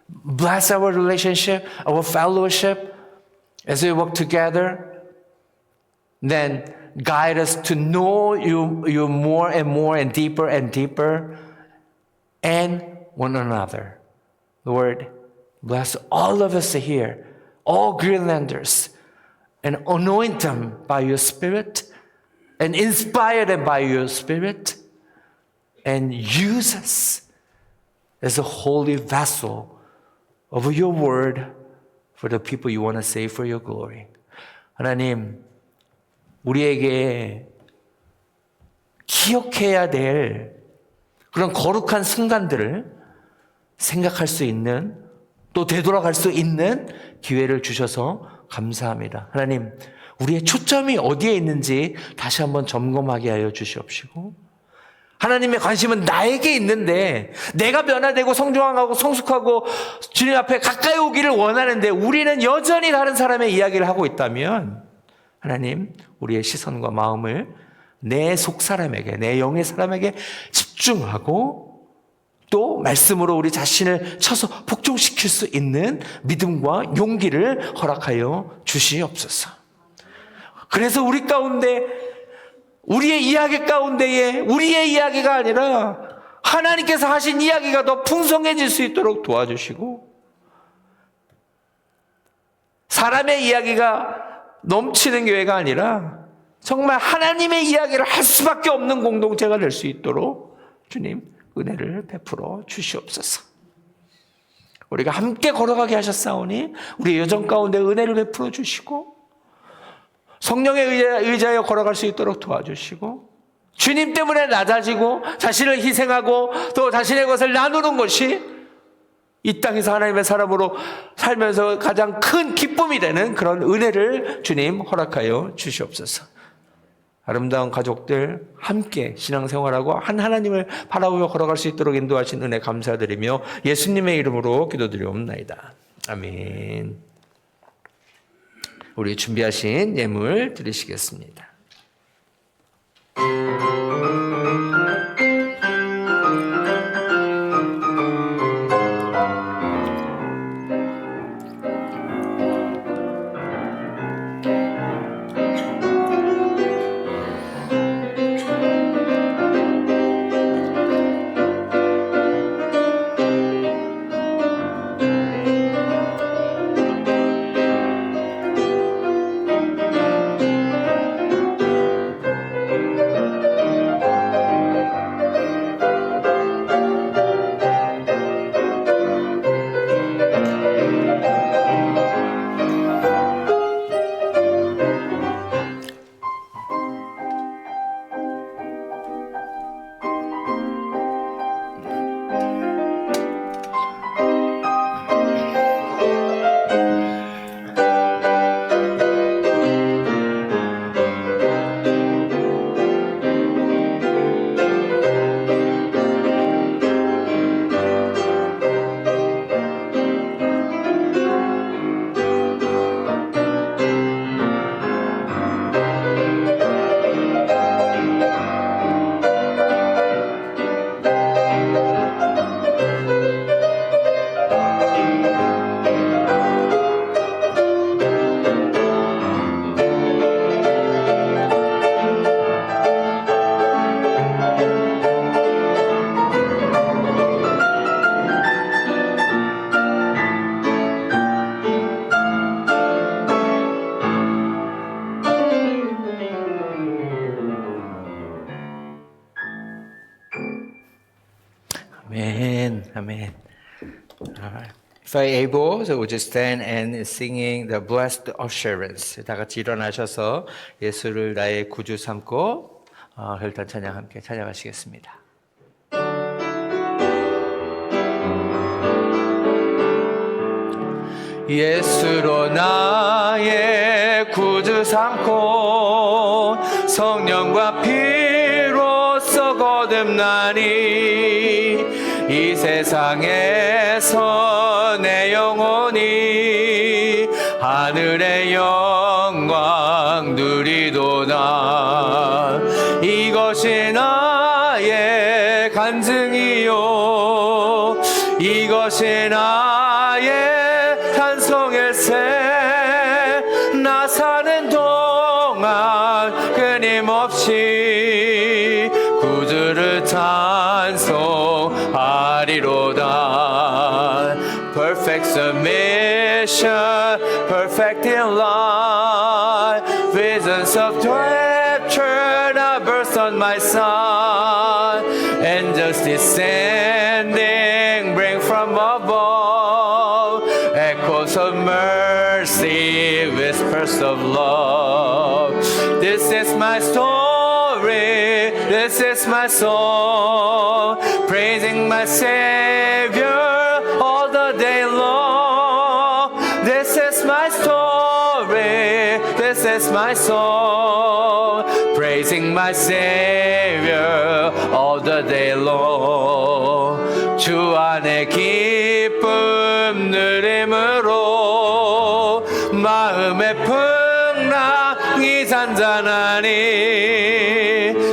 bless our relationship, our fellowship, as we work together, then guide us to know you more and deeper, and one another. Lord, bless all of us here, all Greenlanders, and anoint them by your Spirit, and inspire them by your Spirit, and use us as a holy vessel of your word for the people you want to save for your glory. 하나님, 우리에게 기억해야 될 그런 거룩한 순간들을 생각할 수 있는, 또 되돌아갈 수 있는 기회를 주셔서 감사합니다. 하나님, 우리의 초점이 어디에 있는지 다시 한번 점검하게 하여 주시옵시고, 하나님의 관심은 나에게 있는데 내가 변화되고 성장하고 성숙하고 주님 앞에 가까이 오기를 원하는데 우리는 여전히 다른 사람의 이야기를 하고 있다면, 하나님, 우리의 시선과 마음을 내 속 사람에게, 내 영의 사람에게 집중하고 또 말씀으로 우리 자신을 쳐서 복종시킬 수 있는 믿음과 용기를 허락하여 주시옵소서. 그래서 우리 가운데, 우리의 이야기 가운데에 우리의 이야기가 아니라 하나님께서 하신 이야기가 더 풍성해질 수 있도록 도와주시고, 사람의 이야기가 넘치는 교회가 아니라 정말 하나님의 이야기를 할 수밖에 없는 공동체가 될 수 있도록 주님 은혜를 베풀어 주시옵소서. 우리가 함께 걸어가게 하셨사오니 우리 여정 가운데 은혜를 베풀어 주시고, 성령의 의자에 걸어갈 수 있도록 도와주시고, 주님 때문에 낮아지고 자신을 희생하고 또 자신의 것을 나누는 것이 이 땅에서 하나님의 사람으로 살면서 가장 큰 기쁨이 되는 그런 은혜를 주님 허락하여 주시옵소서. 아름다운 가족들 함께 신앙생활하고 한 하나님을 바라보며 걸어갈 수 있도록 인도하신 은혜 감사드리며 예수님의 이름으로 기도드리옵나이다. 아멘. 우리 준비하신 예물 드리시겠습니다. Amen. Amen. If I able, so would you stand and singing the blessed assurance. 다 같이 일어나셔서 예수를 나의 구주 삼고 혈단 찬양 함께 찬양하시겠습니다. 예수로 나의 구주 삼고 성령과 피로써 거듭나니 이 세상에서 내 영혼이 하늘의 영광 누리도다. 이것이 나의 간증이요 이것이 나의 찬송일세. 나 사는 동안 끊임없이 구주를 찬송하리로다. Perfect submission, perfect in life, visions of rapture now burst on my side, angels descending bring from above echoes of mercy, whispers of love. This is my story, this is my song, praising my Savior all the day long. This is my story, this is my song, praising my Savior all the day long. 주 안에 기쁨 누림으로 마음의 풍랑이 잔잔하니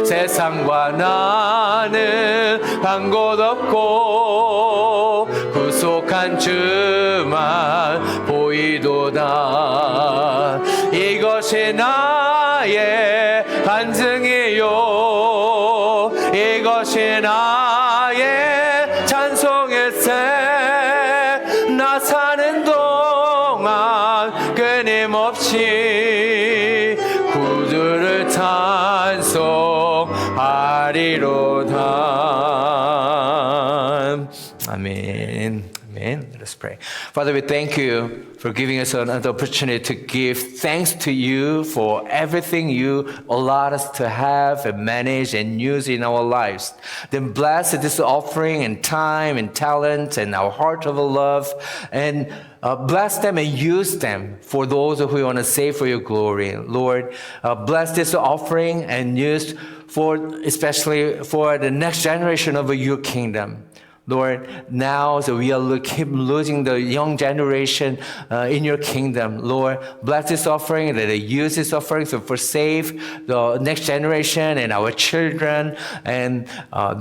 세상과 나는 간 곳 없고 구속한 주만 보이도다. 이것이 나의 나의 간증이요 이것이 나의 찬송일세 나 사는 동안 끊임없이 구주를 찬송하리로다. 아멘. Amen. Let us pray. Father, we thank you for giving us another opportunity to give thanks to you for everything you allowed us to have and manage and use in our lives. Then bless this offering and time and talent and our heart of love and bless them and use them for those who want to save for your glory. Lord, bless this offering and use for especially for the next generation of your kingdom. Lord, now so we are keep losing the young generation in your kingdom. Lord, bless this offering and they use this offering to for save the next generation and our children and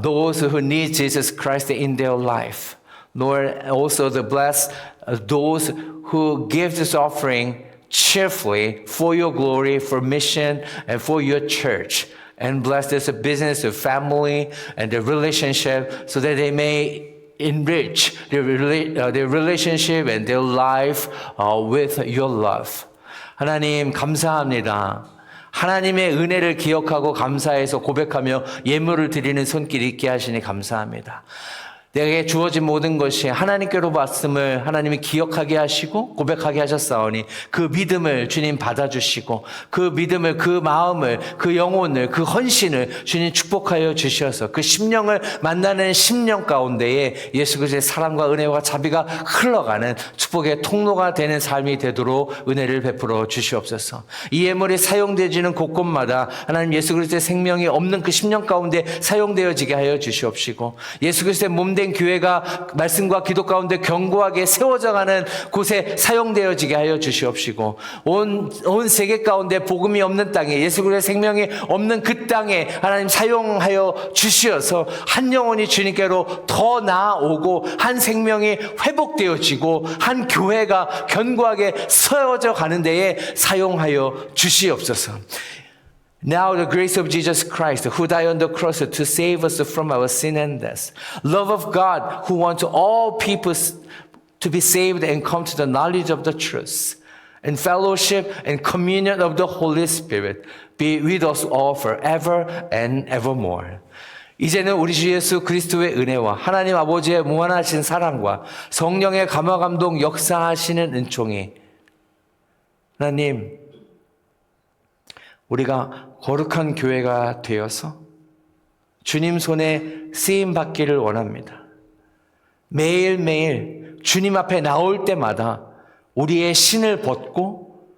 those who need Jesus Christ in their life. Lord, also to bless those who give this offering cheerfully for your glory, for mission, and for your church. And bless this business, the family, and the relationship so that they may enrich their relationship and their life with your love. 하나님, 감사합니다. 하나님의 은혜를 기억하고 감사해서 고백하며 예물을 드리는 손길 있게 하시니 감사합니다. 내게 주어진 모든 것이 하나님께로 왔음을 하나님이 기억하게 하시고 고백하게 하셨사오니 그 믿음을 주님 받아주시고 그 믿음을 그 마음을 그 영혼을 그 헌신을 주님 축복하여 주셔서 그 심령을 만나는 심령 가운데에 예수 그리스도의 사랑과 은혜와 자비가 흘러가는 축복의 통로가 되는 삶이 되도록 은혜를 베풀어 주시옵소서. 이 예물이 사용되지는 곳곳마다 하나님 예수 그리스도의 생명이 없는 그 심령 가운데 사용되어지게 하여 주시옵시고 예수 그리스도의 몸 된 교회가 말씀과 기도 가운데 견고하게 세워져가는 곳에 사용되어지게 하여 주시옵시고 온 세계 가운데 복음이 없는 땅에 예수 그리스도의 생명이 없는 그 땅에 하나님 사용하여 주시어서 한 영혼이 주님께로 더 나아오고 한 생명이 회복되어지고 한 교회가 견고하게 세워져 가는 데에 사용하여 주시옵소서. Now the grace of Jesus Christ, who died on the cross to save us from our sin and death. Love of God, who wants all people to be saved and come to the knowledge of the truth. And fellowship and communion of the Holy Spirit be with us all forever and evermore. 이제는 우리 주 예수 그리스도의 은혜와 하나님 아버지의 무한하신 사랑과 성령의 감화감동 역사하시는 은총이 하나님 우리가 거룩한 교회가 되어서 주님 손에 쓰임 받기를 원합니다. 매일매일 주님 앞에 나올 때마다 우리의 신을 벗고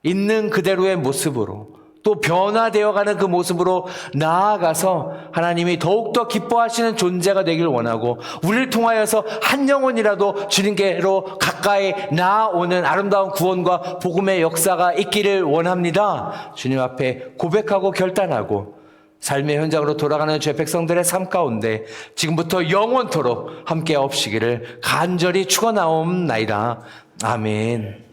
있는 그대로의 모습으로 또 변화되어가는 그 모습으로 나아가서 하나님이 더욱더 기뻐하시는 존재가 되길 원하고 우리를 통하여서 한 영혼이라도 주님께로 가까이 나아오는 아름다운 구원과 복음의 역사가 있기를 원합니다. 주님 앞에 고백하고 결단하고 삶의 현장으로 돌아가는 죄 백성들의 삶 가운데 지금부터 영원토록 함께 없시기를 간절히 축원하옵나이다. 아멘.